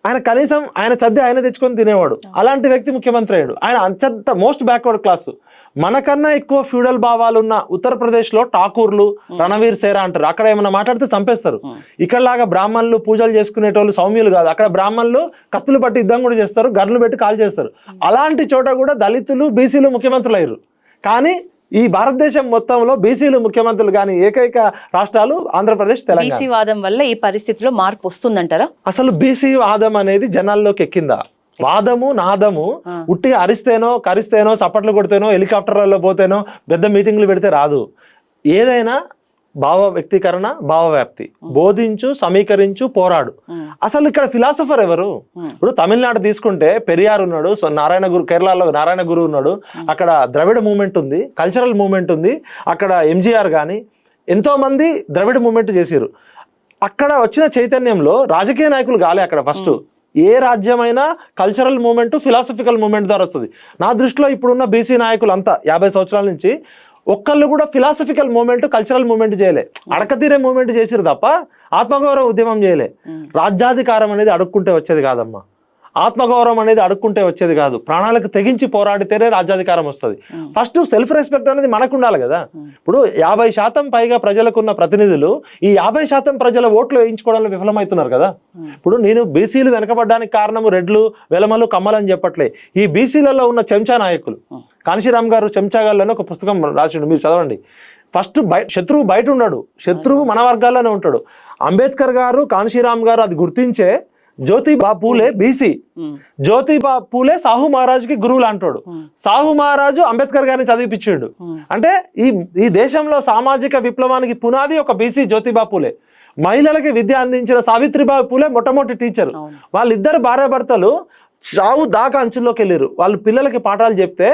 ఆయన కనీసం ఆయన చద్ది ఆయన తెచ్చుకొని తినేవాడు, అలాంటి వ్యక్తి ముఖ్యమంత్రి అయ్యాడు. ఆయన అంత మోస్ట్ బ్యాక్వర్డ్ క్లాసు. మనకన్నా ఎక్కువ ఫ్యూడల్ భావాలు ఉన్న ఉత్తరప్రదేశ్లో ఠాకూర్లు, రణవీర్ సేరా అంటారు. అక్కడ ఏమన్నా మాట్లాడితే చంపేస్తారు. ఇక్కడలాగా బ్రాహ్మణులు పూజలు చేసుకునేటోళ్ళు సౌమ్యులు కాదు. అక్కడ బ్రాహ్మణులు కత్తులు పట్టి యుద్ధం కూడా చేస్తారు, గర్లు పెట్టి కాల్ చేస్తారు. అలాంటి చోట కూడా దళితులు, బీసీలు ముఖ్యమంత్రులు అయ్యారు. కానీ ఈ భారతదేశం మొత్తంలో బీసీలు ముఖ్యమంత్రులు కానీ ఏకైక రాష్ట్రాలు ఆంధ్రప్రదేశ్, తెలంగాణ. బీసీ వాదం వల్ల ఈ పరిస్థితిలో మార్పు వస్తుందంటారా? అసలు బీసీ వాదం అనేది జనాల్లోకి ఎక్కిందా? వాదము నాదము ఉట్టి అరిస్తేనో, కరిస్తేనో, చప్పట్లు కొడితేనో, హెలికాప్టర్లలో పోతేనో, పెద్ద మీటింగ్లు పెడితే రాదు. ఏదైనా భావ వ్యక్తీకరణ, భావవ్యాప్తి, బోధించు, సమీకరించు, పోరాడు. అసలు ఇక్కడ ఫిలాసఫర్ ఎవరు? ఇప్పుడు తమిళనాడు తీసుకుంటే పెరియార్ ఉన్నాడు, నారాయణ గురు, కేరళలో నారాయణ గురు ఉన్నాడు, అక్కడ ద్రవిడ మూవ్మెంట్ ఉంది, కల్చరల్ మూవ్మెంట్ ఉంది, అక్కడ ఎంజీఆర్ కానీ ఎంతో మంది ద్రవిడ మూవ్మెంట్ చేశారు. అక్కడ వచ్చిన చైతన్యంలో రాజకీయ నాయకులు కాలే. అక్కడ ఫస్ట్ ఏ రాజ్యమైనా కల్చరల్ మూవ్మెంట్, ఫిలాసఫికల్ మూవ్మెంట్ ద్వారా వస్తుంది. నా దృష్టిలో ఇప్పుడున్న బీసీ నాయకులు అంతా 50 సంవత్సరాల నుంచి ఒక్కళ్ళు కూడా ఫిలాసఫికల్ మూవ్మెంట్, కల్చరల్ మూవ్మెంట్ చేయలే. అడకతీరే మూవ్మెంట్ చేసిరు తప్ప ఆత్మగౌరవ ఉద్యమం చేయలే. రాజ్యాధికారం అనేది అడుక్కుంటే వచ్చేది కాదమ్మా. ఆత్మగౌరవం అనేది అడుక్కుంటే వచ్చేది కాదు. ప్రాణాలకు తెగించి పోరాడితేనే రాజ్యాధికారం వస్తుంది. ఫస్ట్ సెల్ఫ్ రెస్పెక్ట్ అనేది మనకు ఉండాలి కదా. ఇప్పుడు 50% పైగా ప్రజలకున్న ప్రతినిధులు ఈ 50% ప్రజల ఓట్లు వేయించుకోవడంలో విఫలమవుతున్నారు కదా. ఇప్పుడు నేను బీసీలు వెనకబడ్డానికి కారణము రెడ్లు, వెలమలు, కమ్మలు అని చెప్పట్లే. ఈ బీసీలలో ఉన్న చెంచా నాయకులు, కాంశీరామ్ గారు చెంచాగాళ్ళని ఒక పుస్తకం రాసిండు, మీరు చదవండి. ఫస్ట్ శత్రువు బయట ఉన్నాడు, శత్రువు మన వర్గాల్లోనే ఉంటాడు. అంబేద్కర్ గారు, కాంశీరామ్ గారు అది గుర్తించే జ్యోతిబా పూలే బీసీ, జ్యోతిబా పూలే సాహు మహారాజుకి గురువులు అంటాడు. సాహు మహారాజు అంబేద్కర్ గారిని చదివిపించాడు. అంటే ఈ దేశంలో సామాజిక విప్లవానికి పునాది ఒక బీసీ జ్యోతిబా పూలే. మహిళలకి విద్య అందించిన సావిత్రిబాయి పూలే మొట్టమొదటి టీచర్. వాళ్ళిద్దరు భార్యాభర్తలు చావు దాకా అంచుల్లోకి వెళ్ళారు. వాళ్ళు పిల్లలకి పాఠాలు చెప్తే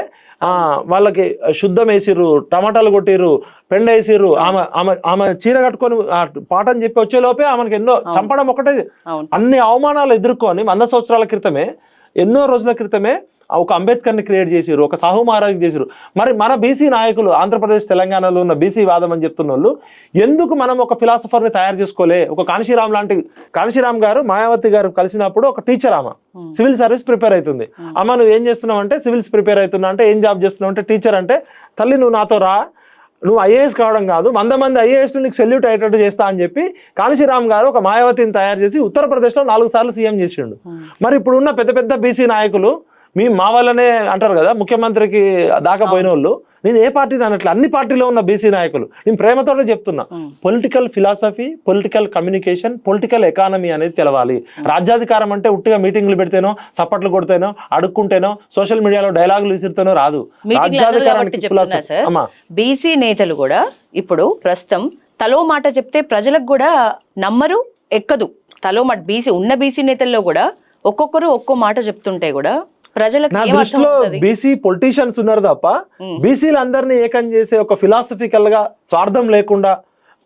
వాళ్ళకి శుద్ధం వేసిర్రు, టమాటాలు కొట్టిర్రు, పెండ వేసిర్రు. ఆమె చీర కట్టుకొని పాఠం చెప్పి వచ్చే లోపే ఆమెకి ఎన్నో చంపడం ఒకటే. అన్ని అవమానాలు ఎదుర్కొని 100 సంవత్సరాల క్రితమే, ఎన్నో రోజుల క్రితమే ఒక అంబేద్కర్ని క్రియేట్ చేసారు, ఒక సాహు మహారాజ్ చేసారు. మరి మన బీసీ నాయకులు ఆంధ్రప్రదేశ్ తెలంగాణలో ఉన్న బీసీ వాదం అని చెప్తున్న వాళ్ళు ఎందుకు మనం ఒక ఫిలాసఫర్ని తయారు చేసుకోలే? ఒక కాంశీరామ్ లాంటి, కాంశీరామ్ గారు మాయావతి గారు కలిసినప్పుడు ఒక టీచర్ ఆమె సివిల్ సర్వీస్ ప్రిపేర్ అవుతుంది. అమ్మ నువ్వు ఏం చేస్తున్నావు అంటే సివిల్స్ ప్రిపేర్ అవుతున్నా అంటే ఏం జాబ్ చేస్తున్నావు అంటే టీచర్ అంటే, తల్లి నువ్వు నాతో రా, నువ్వు ఐఏఎస్ కావడం కాదు 100 మంది ఐఏఎస్ నీకు సెల్యూట్ అయ్యేటట్టు చేస్తా అని చెప్పి కాంశీరామ్ గారు ఒక మాయావతిని తయారు చేసి ఉత్తరప్రదేశ్లో 4 సార్లు సీఎం చేసిండు. మరి ఇప్పుడు ఉన్న పెద్ద పెద్ద బీసీ నాయకులు మా వాళ్ళనే అంటారు కదా, ముఖ్యమంత్రికి దాకా పోయిన వాళ్ళు. నేను ఏ పార్టీ అన్నట్లు అన్ని పార్టీలో ఉన్న బీసీ నాయకులు నేను ప్రేమతోనే చెప్తున్నా, political philosophy, political communication, political economy అనేది తెలవాలి. రాజ్యాధికారం అంటే ఉట్టిగా మీటింగ్లు పెడితేనో, సప్పట్లు కొడితేనో, అడుక్కుంటేనో, సోషల్ మీడియాలో డైలాగులు విసిరితేనో రాదు. బీసీ నేతలు కూడా ఇప్పుడు ప్రస్తుతం తలో మాట చెప్తే ప్రజలకు కూడా నమ్మరు, ఎక్కదు. తలో మాట బీసీ నేతల్లో కూడా ఒక్కొక్కరు ఒక్కో మాట చెప్తుంటే కూడా ప్రజలకు నా దృష్టిలో బీసీ పొలిటీషియన్స్ ఉన్నారు తప్ప బీసీలు అందరినీ ఏకం చేసే ఒక ఫిలాసఫికల్ గా స్వార్థం లేకుండా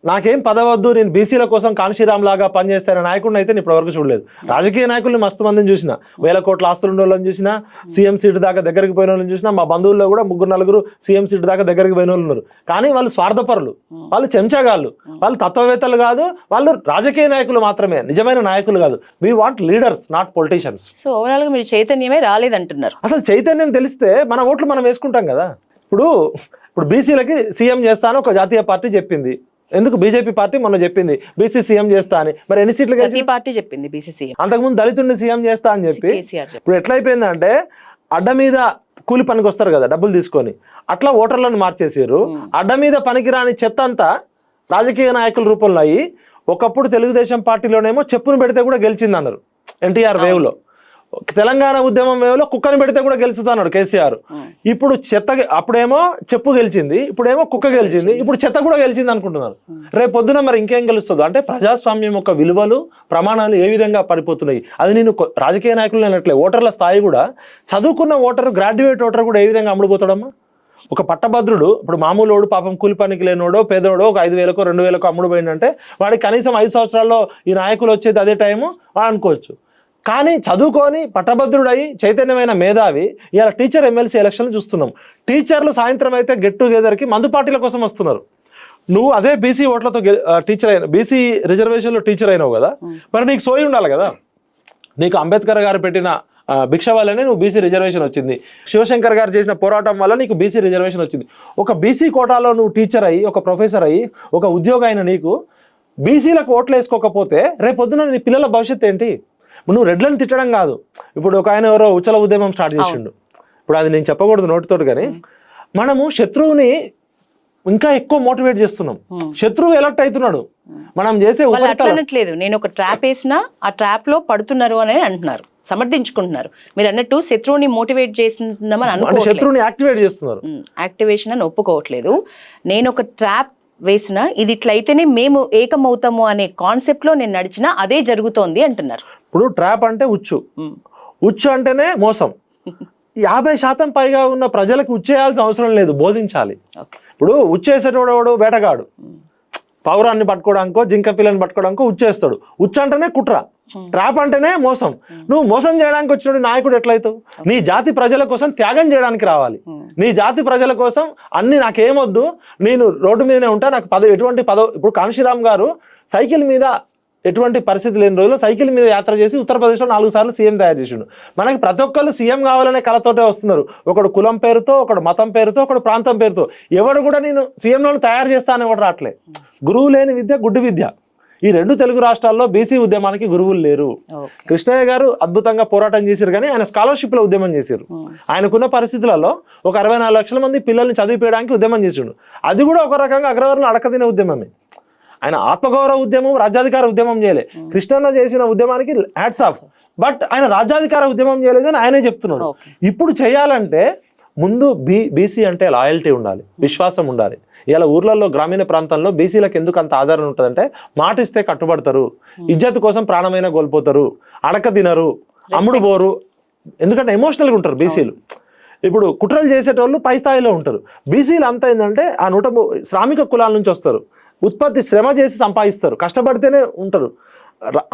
నాకేం పదవద్దు, నేను బీసీల కోసం కాంశీరామ్ లాగా పనిచేస్తాను నాయకుడిని అయితే నేను ఇప్పటివరకు చూడలేదు. రాజకీయ నాయకుల్ని మస్తు మందిని చూసిన, 1000 కోట్ల ఆస్తులు ఉన్న వాళ్ళని చూసినా, సీఎం సీట్ దాకా దగ్గరికి పోయిన వాళ్ళని చూసినా, మా బంధువుల్లో కూడా 3-4 సీఎం సీట్ దాకా దగ్గరికి పోయిన వాళ్ళు ఉన్నారు. కానీ వాళ్ళు స్వార్థపరులు, వాళ్ళు చెంచగాళ్ళు, వాళ్ళు తత్వవేత్తలు కాదు, వాళ్ళు రాజకీయ నాయకులు మాత్రమే, నిజమైన నాయకులు కాదు. We want leaders, not politicians. So overall గా మీరు చైతన్యమే రాలేదంటున్నారు. అసలు చైతన్యం తెలిస్తే మన ఓట్లు మనం వేసుకుంటాం కదా. ఇప్పుడు బీసీలకి సీఎం చేస్తాను ఒక జాతీయ పార్టీ చెప్పింది, ఎందుకు బీజేపీ పార్టీ మొన్న చెప్పింది బీసీ సీఎం చేస్తా అని, మరి ఎన్ని సీట్లు పార్టీ చెప్పింది బీసీ సీఎం, అంతకుముందు దళితుడిని సీఎం చేస్తా అని చెప్పి. ఇప్పుడు ఎట్లయిపోయిందంటే అడ్డ మీద కూలి పనికి వస్తారు కదా డబ్బులు తీసుకొని, అట్లా ఓటర్లను మార్చేసారు. అడ్డ మీద పనికిరాని చెత్త అంతా రాజకీయ నాయకుల రూపంలో అయ్యి, ఒకప్పుడు తెలుగుదేశం పార్టీలోనేమో చెప్పును పెడితే కూడా గెలిచింది అన్నారు ఎన్టీఆర్ వేవ్ లో, తెలంగాణ ఉద్యమం వేవ్లో కుక్కని పెడితే కూడా గెలుస్తున్నాడు కేసీఆర్. ఇప్పుడు చెత్త, అప్పుడేమో చెప్పు గెలిచింది, ఇప్పుడేమో కుక్క గెలిచింది, ఇప్పుడు చెత్త కూడా గెలిచింది అనుకుంటున్నారు. రేపు పొద్దున మరి ఇంకేం గెలుస్తుందో అంటే ప్రజాస్వామ్యం యొక్క విలువలు ప్రమాణాలు ఏ విధంగా పడిపోతున్నాయి. అది నేను రాజకీయ నాయకులు అనట్లే, ఓటర్ల స్థాయి కూడా, చదువుకున్న ఓటరు, గ్రాడ్యుయేట్ ఓటర్ కూడా ఏ విధంగా అమ్ముడుపోతాడమ్మా. ఒక పట్టభద్రుడు, ఇప్పుడు మామూలు వాడు పాపం కూలి పనికి లేనోడో పేదోడో ఒక 5,000కో 2,000కో అమ్ముడు పోయిందంటే వాడికి కనీసం 5 సంవత్సరాల్లో ఈ నాయకులు వచ్చేది అదే టైము వాడు అనుకోవచ్చు. కానీ చదువుకొని పట్టభద్రుడై చైతన్యమైన మేధావి ఇలా టీచర్ ఎమ్మెల్సీ ఎలక్షన్లు చూస్తున్నాం. టీచర్లు సాయంత్రం అయితే గెట్ టుగెదర్కి మందు పార్టీల కోసం వస్తున్నారు. నువ్వు అదే బీసీ ఓట్లతో టీచర్ అయిన, బీసీ రిజర్వేషన్లో టీచర్ అయినావు కదా, మరి నీకు సోయి ఉండాలి కదా. నీకు అంబేద్కర్ గారు పెట్టిన భిక్ష వల్లనే నువ్వు బీసీ రిజర్వేషన్ వచ్చింది, శివశంకర్ గారు చేసిన పోరాటం వల్ల నీకు బీసీ రిజర్వేషన్ వచ్చింది. ఒక బీసీ కోటాలో నువ్వు టీచర్ అయ్యి, ఒక ప్రొఫెసర్ అయ్యి, ఒక ఉద్యోగం అయిన నీకు బీసీలకు ఓట్లు వేసుకోకపోతే రేపొద్దున నీ పిల్లల భవిష్యత్తు ఏంటి? నువ్వు రెడ్లను తిట్టడం కాదు. ఇప్పుడు ఒక ఆయన ఎవరో ఉచ్చల ఉద్యమం స్టార్ట్ చేసిండు, ఇప్పుడు అది నేను చెప్పకూడదు నోటితోటి, కానీ మనము శత్రువుని ఇంకా ఎక్కువ మోటివేట్ చేస్తున్నాం. శత్రువు ఎలక్ట్ అవుతున్నాడు, మనం చేసే అనట్లేదు. నేను ఒక ట్రాప్ వేసినా ఆ ట్రాప్ లో పడుతున్నారు అని అంటున్నారు, సమర్థించుకుంటున్నారు. మీరు అన్నట్టు శత్రువుని మోటివేట్ చేస్తున్నామని అనుకో, శత్రువుని యాక్టివేట్ చేస్తున్నారు. యాక్టివేషన్ అని ఒప్పుకోవట్లేదు. నేను ఒక ట్రాప్ వేసిన, ఇది ఇట్లయితేనే మేము ఏకమవుతాము అనే కాన్సెప్ట్ లో నేను నడిచినా అదే జరుగుతోంది అంటున్నారు. ఇప్పుడు ట్రాప్ అంటే ఉచ్చు అంటేనే మోసం. 50% పైగా ఉన్న ప్రజలకు ఉచ్చేయాల్సిన అవసరం లేదు, బోధించాలి. ఇప్పుడు ఉచ్చేసేటోడు వేటగాడు, పౌరాన్ని పట్టుకోవడానికో జింక పిల్లని పట్టుకోవడానికో ఉచ్చేస్తాడు. ఉచ్చు అంటేనే కుట్ర, ట్రాప్ అంటేనే మోసం. నువ్వు మోసం చేయడానికి వచ్చినప్పుడు నాయకుడు ఎట్లయితావు? నీ జాతి ప్రజల కోసం త్యాగం చేయడానికి రావాలి. నీ జాతి ప్రజల కోసం అన్ని నాకేమొద్దు, నేను రోడ్డు మీదనే ఉంటా, నాకు ఎటువంటి పదవి. ఇప్పుడు కాంశీరామ్ గారు సైకిల్ మీద ఎటువంటి పరిస్థితి లేని రోజుల్లో సైకిల్ మీద యాత్ర చేసి ఉత్తరప్రదేశ్లో 4 సార్లు సీఎం తయారు చేసిండు. మనకి ప్రతి ఒక్కళ్ళు సీఎం కావాలనే కళతోటే వస్తున్నారు. ఒకడు కులం పేరుతో, ఒకడు మతం పేరుతో, ఒకడు ప్రాంతం పేరుతో. ఎవడు కూడా నేను సీఎంలో తయారు చేస్తాను ఎవడు రావట్లే. గురువు లేని విద్య గుడ్డి విద్య. ఈ 2 తెలుగు రాష్ట్రాల్లో బీసీ ఉద్యమానికి గురువులు లేరు. కృష్ణయ్య గారు అద్భుతంగా పోరాటం చేశారు, కానీ ఆయన స్కాలర్షిప్లో ఉద్యమం చేశారు. ఆయనకున్న పరిస్థితులలో ఒక 64 లక్షల మంది పిల్లల్ని చదివిపోయడానికి ఉద్యమం చేసిండు. అది కూడా ఒక రకంగా అగ్రవర్ణ అడకదినే ఉద్యమమే. ఆయన ఆత్మగౌరవ ఉద్యమం, రాజ్యాధికార ఉద్యమం చేయలే. కృష్ణన్న చేసిన ఉద్యమానికి హ్యాట్స్ ఆఫ్, బట్ ఆయన రాజ్యాధికార ఉద్యమం చేయలేదని ఆయనే చెప్తున్నాడు. ఇప్పుడు చేయాలంటే ముందు బీసీ అంటే లాయల్టీ ఉండాలి, విశ్వాసం ఉండాలి. ఇలా ఊర్లలో గ్రామీణ ప్రాంతాల్లో బీసీలకు ఎందుకు అంత ఆదరణ ఉంటుందంటే మాట ఇస్తే కట్టుబడతారు, ఇజ్జత్ కోసం ప్రాణమైనా కోల్పోతారు, అడక తినరు, అమ్ముడు పోరు. ఎందుకంటే ఎమోషనల్గా ఉంటారు బీసీలు. ఇప్పుడు కుట్రలు చేసేటోళ్ళు పై స్థాయిలో ఉంటారు. బీసీలు అంతా ఏంటంటే ఆ శ్రామిక కులాల నుంచి వస్తారు, ఉత్పత్తి శ్రమ చేసి సంపాదిస్తారు, కష్టపడితేనే ఉంటారు.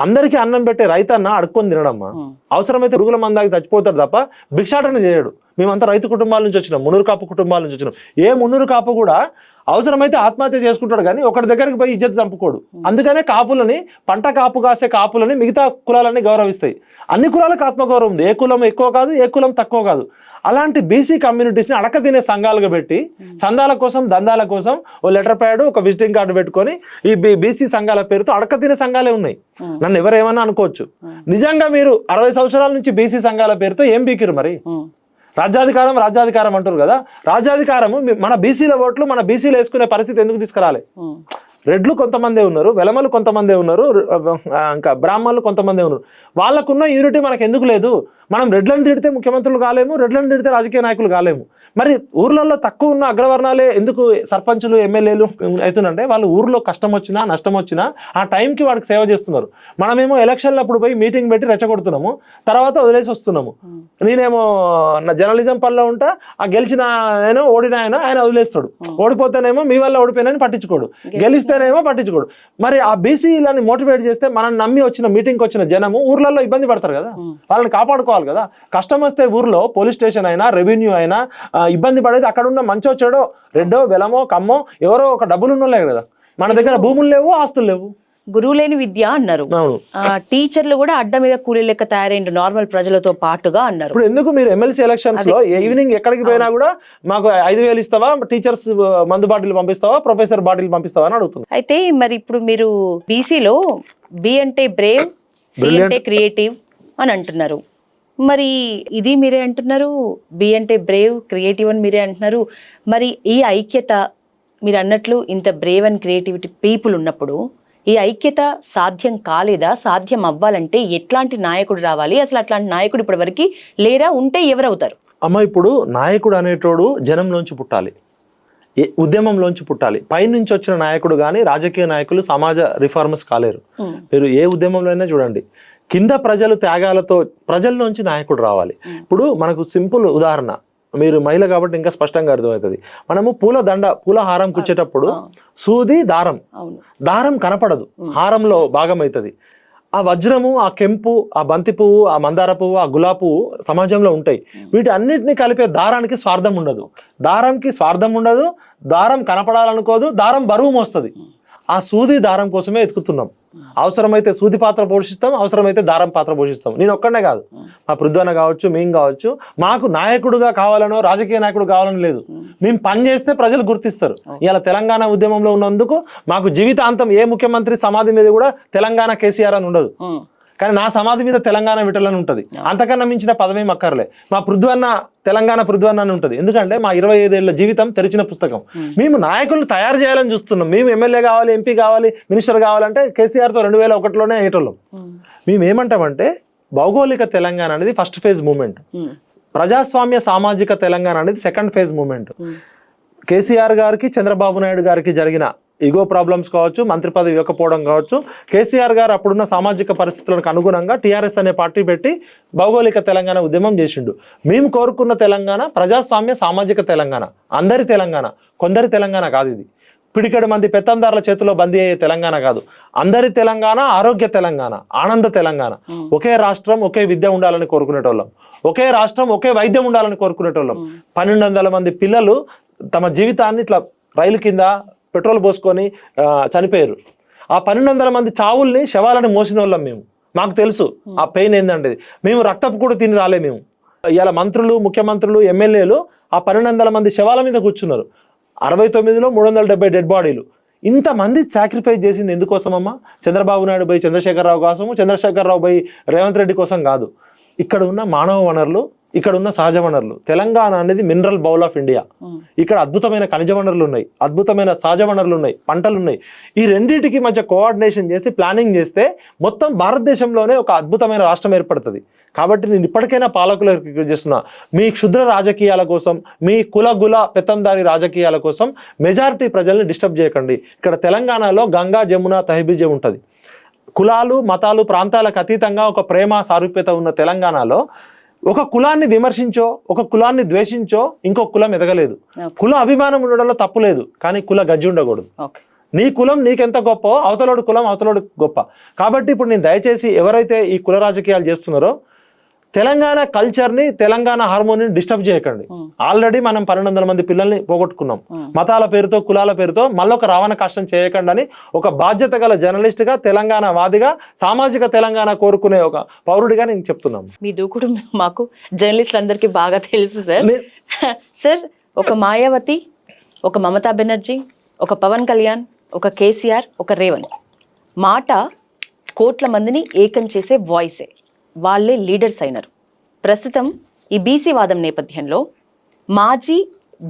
అందరికీ అన్నం పెట్టే రైతన్న అడుక్కొని తినడమ్మా. అవసరమైతే పురుగుల మందాకి చచ్చిపోతాడు తప్ప భిక్షాటన చేయడు. మేమంతా రైతు కుటుంబాల నుంచి వచ్చినాం, మున్నూరు కాపు కుటుంబాల నుంచి వచ్చినాం. ఏ మున్నూరు కాపు కూడా అవసరమైతే ఆత్మహత్య చేసుకుంటాడు కానీ ఒకటి దగ్గరికి పోయి ఇజ్జత్ చంపుకోడు. అందుకనే కాపులని, పంట కాపు కాసే కాపులని మిగతా కులాలన్నీ గౌరవిస్తాయి. అన్ని కులాలకు ఆత్మగౌరవం ఉంది. ఏ కులం ఎక్కువ కాదు, ఏ కులం తక్కువ కాదు. అలాంటి బీసీ కమ్యూనిటీస్ని అడక తినే సంఘాలుగా పెట్టి చందాల కోసం, దందాల కోసం ఓ లెటర్ ప్యాడ్, ఒక విజిటింగ్ కార్డు పెట్టుకొని ఈ బీసీ సంఘాల పేరుతో అడక తినే సంఘాలే ఉన్నాయి. నన్ను ఎవరేమన్నా అనుకోవచ్చు. నిజంగా మీరు 60 సంవత్సరాల నుంచి బీసీ సంఘాల పేరుతో ఏం బీకిరు మరి? రాజ్యాధికారం రాజ్యాధికారం అంటారు కదా, రాజ్యాధికారము మన బీసీల ఓట్లు మన బీసీలు వేసుకునే పరిస్థితి ఎందుకు తీసుకురాలి? రెడ్లు కొంతమందే ఉన్నారు, వెలమలు కొంతమందే ఉన్నారు, ఇంకా బ్రాహ్మణులు కొంతమందే ఉన్నారు. వాళ్ళకున్న యూనిటీ మనకు ఎందుకు లేదు? మనం రెడ్లను తిడితే ముఖ్యమంత్రులు కాలేము, రెడ్లను తిడితే రాజకీయ నాయకులు కాలేము. మరి ఊర్లలో తక్కువ ఉన్న అగ్రవర్ణాలే ఎందుకు సర్పంచులు, ఎమ్మెల్యేలు అవుతుందంటే వాళ్ళు ఊర్లో కష్టం వచ్చినా నష్టం వచ్చినా ఆ టైంకి వాడికి సేవ చేస్తున్నారు. మనమేమో ఎలక్షన్లు అప్పుడు పోయి మీటింగ్ పెట్టి రెచ్చగొడుతున్నాము, తర్వాత వదిలేసి వస్తున్నాము. నేనేమో నా జర్నలిజం పనిలో ఉంటా, ఆ గెలిచిన ఆయన ఓడిన ఆయన వదిలేస్తాడు. ఓడిపోతేనేమో మీ వల్ల ఓడిపోయినని పట్టించుకోడు, గెలిస్తేనేమో పట్టించుకోడు. మరి ఆ బీసీలని మోటివేట్ చేస్తే మనం నమ్మి వచ్చిన మీటింగ్కి వచ్చిన జనము ఊర్లలో ఇబ్బంది పడతారు కదా, వాళ్ళని కాపాడుకోవాలి కదా. కష్టం వస్తే ఊర్లో పోలీస్ స్టేషన్ అయినా, రెవెన్యూ అయినా ఇబ్బంది పడేది అక్కడ ఉన్న మంచో చెడో, రెడ్డో వెలమో కమ్మో ఎవరో ఒక డబ్బులు ఉన్నోళ్ళే కదా. మన దగ్గర భూములు లేవు, ఆస్తులు లేవు. గురువు లేని విద్య అన్నారు. టీచర్లు కూడా అడ్డ మీద కూలీ లెక్క తయారైన నార్మల్ ప్రజలతో పాటుగా అన్నారు. ఇప్పుడు ఎందుకు మీరు ఎమ్మెల్సీ ఎలక్షన్స్ లో ఈవినింగ్ ఎక్కడికి పోయినా కూడా మాకు 5,000 ఇస్తావా, టీచర్స్ మందు బాటిల్ పంపిస్తావా, ప్రొఫెసర్ బాటిల్ పంపిస్తావా అని అడుగుతుంది. అయితే మరి ఇప్పుడు మీరు బీసీలో బి అంటే బ్రేవ్, సి అంటే క్రియేటివ్ అని అంటున్నారు. మరి ఇది మీరే అంటున్నారు, బి అంటే బ్రేవ్, క్రియేటివ్ అని మీరే అంటున్నారు. మరి ఈ ఐక్యత మీరు అన్నట్లు ఇంత బ్రేవ్ అండ్ క్రియేటివిటీ పీపుల్ ఉన్నప్పుడు ఈ ఐక్యత సాధ్యం కాలేదా? సాధ్యం అవ్వాలంటే ఎట్లాంటి నాయకుడు రావాలి? అసలు అట్లాంటి నాయకుడు ఇప్పటివరకు లేరా? ఉంటే ఎవరవుతారు? అమ్మ, ఇప్పుడు నాయకుడు అనేటోడు జనంలోంచి పుట్టాలి, ఉద్యమంలోంచి పుట్టాలి. పైనుంచి వచ్చిన నాయకుడు కానీ రాజకీయ నాయకులు సమాజ రిఫార్మర్స్ కాలేరు. మీరు ఏ ఉద్యమంలో అయినా చూడండి, కింద ప్రజలు త్యాగాలతో ప్రజల్లోంచి నాయకుడు రావాలి. ఇప్పుడు మనకు సింపుల్ ఉదాహరణ, మీరు మహిళ కాబట్టి ఇంకా స్పష్టంగా అర్థమవుతుంది. మనము పూల హారం కూర్చేటప్పుడు సూది దారం కనపడదు, హారంలో భాగం అవుతుంది. ఆ వజ్రము, ఆ కెంపు, ఆ బంతి పువ్వు, ఆ మందార పువ్వు, ఆ గులాబీ పువ్వు సమాజంలో ఉంటాయి. వీటి అన్నిటిని కలిపే దారానికి స్వార్థం ఉండదు, దారంకి స్వార్థం ఉండదు, దారం కనపడాలనుకోదు, దారం బరువు మోస్తుంది. ఆ సూది దారం కోసమే ఎత్తుకుతున్నాం. అవసరమైతే సూది పాత్ర పోషిస్తాం, అవసరమైతే దారం పాత్ర పోషిస్తాం. నేను ఒక్కడనే కాదు, మా పృథ్వన్న కావచ్చు, మేము కావచ్చు. మాకు నాయకుడుగా కావాలనో రాజకీయ నాయకుడు కావాలని లేదు. మేము పని చేస్తే ప్రజలు గుర్తిస్తారు. ఇలా తెలంగాణ ఉద్యమంలో ఉన్నందుకు మాకు జీవితాంతం ఏ ముఖ్యమంత్రి సమాధి మీద కూడా తెలంగాణ కేసీఆర్ అని ఉండదు, కానీ నా సమాధి మీద తెలంగాణ విఠలని ఉంటుంది. అంతకన్నా మించిన పదమేం అక్కర్లే. మా పృథ్వన్న తెలంగాణ పృథ్వన్న అని ఉంటుంది. ఎందుకంటే మా 25 ఏళ్ల జీవితం తెరిచిన పుస్తకం. మేము నాయకులను తయారు చేయాలని చూస్తున్నాం. మేము ఎమ్మెల్యే కావాలి, ఎంపీ కావాలి, మినిస్టర్ కావాలంటే కేసీఆర్తో 2001లోనే అయ్యేటోళ్ళం. మేము ఏమంటామంటే భౌగోళిక తెలంగాణ అనేది ఫస్ట్ ఫేజ్ మూమెంట్, ప్రజాస్వామ్య సామాజిక తెలంగాణ అనేది సెకండ్ ఫేజ్ మూమెంట్. కేసీఆర్ గారికి, చంద్రబాబు నాయుడు గారికి జరిగిన ఈగో ప్రాబ్లమ్స్ కావచ్చు, మంత్రి పదవి ఇవ్వకపోవడం కావచ్చు, కేసీఆర్ గారు అప్పుడున్న సామాజిక పరిస్థితులకు అనుగుణంగా టీఆర్ఎస్ అనే పార్టీ పెట్టి భౌగోళిక తెలంగాణ ఉద్యమం చేసిండు. మేము కోరుకున్న తెలంగాణ ప్రజాస్వామ్య సామాజిక తెలంగాణ, అందరి తెలంగాణ, కొందరి తెలంగాణ కాదు. ఇది పిడికెడు మంది పెత్తందారుల చేతిలో బందీ అయ్యే తెలంగాణ కాదు. అందరి తెలంగాణ, ఆరోగ్య తెలంగాణ, ఆనంద తెలంగాణ. ఒకే రాష్ట్రం, ఒకే విద్య ఉండాలని కోరుకునేటోళ్ళం. ఒకే రాష్ట్రం, ఒకే వైద్యం ఉండాలని కోరుకునేటోళ్ళం. 1200 మంది పిల్లలు తమ జీవితాన్ని ఇట్లా రైలు కింద పెట్రోల్ పోసుకొని చనిపోయారు. ఆ 1200 మంది చావుల్ని, శవాలని మోసిన వాళ్ళం మేము. మాకు తెలుసు ఆ పెయిన్ ఏందంటే. మేము రక్తపు కూడా తిని రాలే. మేము ఇవాళ మంత్రులు, ముఖ్యమంత్రులు, ఎమ్మెల్యేలు ఆ 1200 మంది శవాల మీద కూర్చున్నారు. 69లో 370 డెడ్ బాడీలు. ఇంతమంది సాక్రిఫైస్ చేసింది ఎందుకోసమమ్మా? చంద్రబాబు నాయుడు పోయి చంద్రశేఖరరావు కోసము, చంద్రశేఖరరావు పోయి రేవంత్ రెడ్డి కోసం కాదు. ఇక్కడ ఉన్న మానవ వనరులు, ఇక్కడ ఉన్న సహజ వనరులు. తెలంగాణ అనేది మినరల్ బౌల్ ఆఫ్ ఇండియా. ఇక్కడ అద్భుతమైన ఖనిజ వనరులు ఉన్నాయి, అద్భుతమైన సహజ వనరులు ఉన్నాయి, పంటలు ఉన్నాయి. ఈ రెండింటికి మధ్య కోఆర్డినేషన్ చేసి ప్లానింగ్ చేస్తే మొత్తం భారతదేశంలోనే ఒక అద్భుతమైన రాష్ట్రం ఏర్పడుతుంది. కాబట్టి నేను ఇప్పటికైనా పాలకులకు రిక్వెస్ట్ చేస్తున్నా, మీ క్షుద్ర రాజకీయాల కోసం, మీ కులగుల పెత్తందారి రాజకీయాల కోసం మెజారిటీ ప్రజల్ని డిస్టర్బ్ చేయకండి. ఇక్కడ తెలంగాణలో గంగా, జమున, తహబీజే ఉంటుంది. కులాలు, మతాలు, ప్రాంతాలకు అతీతంగా ఒక ప్రేమ, సారూప్యత ఉన్న తెలంగాణలో ఒక కులాన్ని విమర్శించో, ఒక కులాన్ని ద్వేషించో ఇంకొక కులం ఎదగలేదు. కుల అభిమానం ఉండడంలో తప్పు లేదు, కానీ కుల గజ్జి ఉండకూడదు. నీ కులం నీకెంత గొప్ప, అవతలోడు కులం అవతలోడు గొప్ప. కాబట్టి ఇప్పుడు నేను దయచేసి ఎవరైతే ఈ కుల రాజకీయాలు చేస్తున్నారో తెలంగాణ కల్చర్ని, తెలంగాణ హార్మోనిని డిస్టర్బ్ చేయకండి. ఆల్రెడీ మనం 1200 మంది పిల్లల్ని పోగొట్టుకున్నాం మతాల పేరుతో, కులాల పేరుతో. మళ్ళీ ఒక రావణ కష్టం చేయకండి అని ఒక బాధ్యత గల జర్నలిస్ట్గా, తెలంగాణ వాదిగా, సామాజిక తెలంగాణ కోరుకునే ఒక పౌరుడిగా నేను చెప్తున్నాను. మీ దూకుడు మాకు జర్నలిస్టులందరికీ బాగా తెలుసు సార్. సార్, ఒక మాయావతి, ఒక మమతా బెనర్జీ, ఒక పవన్ కళ్యాణ్, ఒక కేసీఆర్, ఒక రేవంత్ మాట కోట్ల మందిని ఏకం చేసే వాయిసే. వాళ్ళే లీడర్స్ అయినారు. ప్రస్తుతం ఈ బీసీ వాదం నేపథ్యంలో మాజీ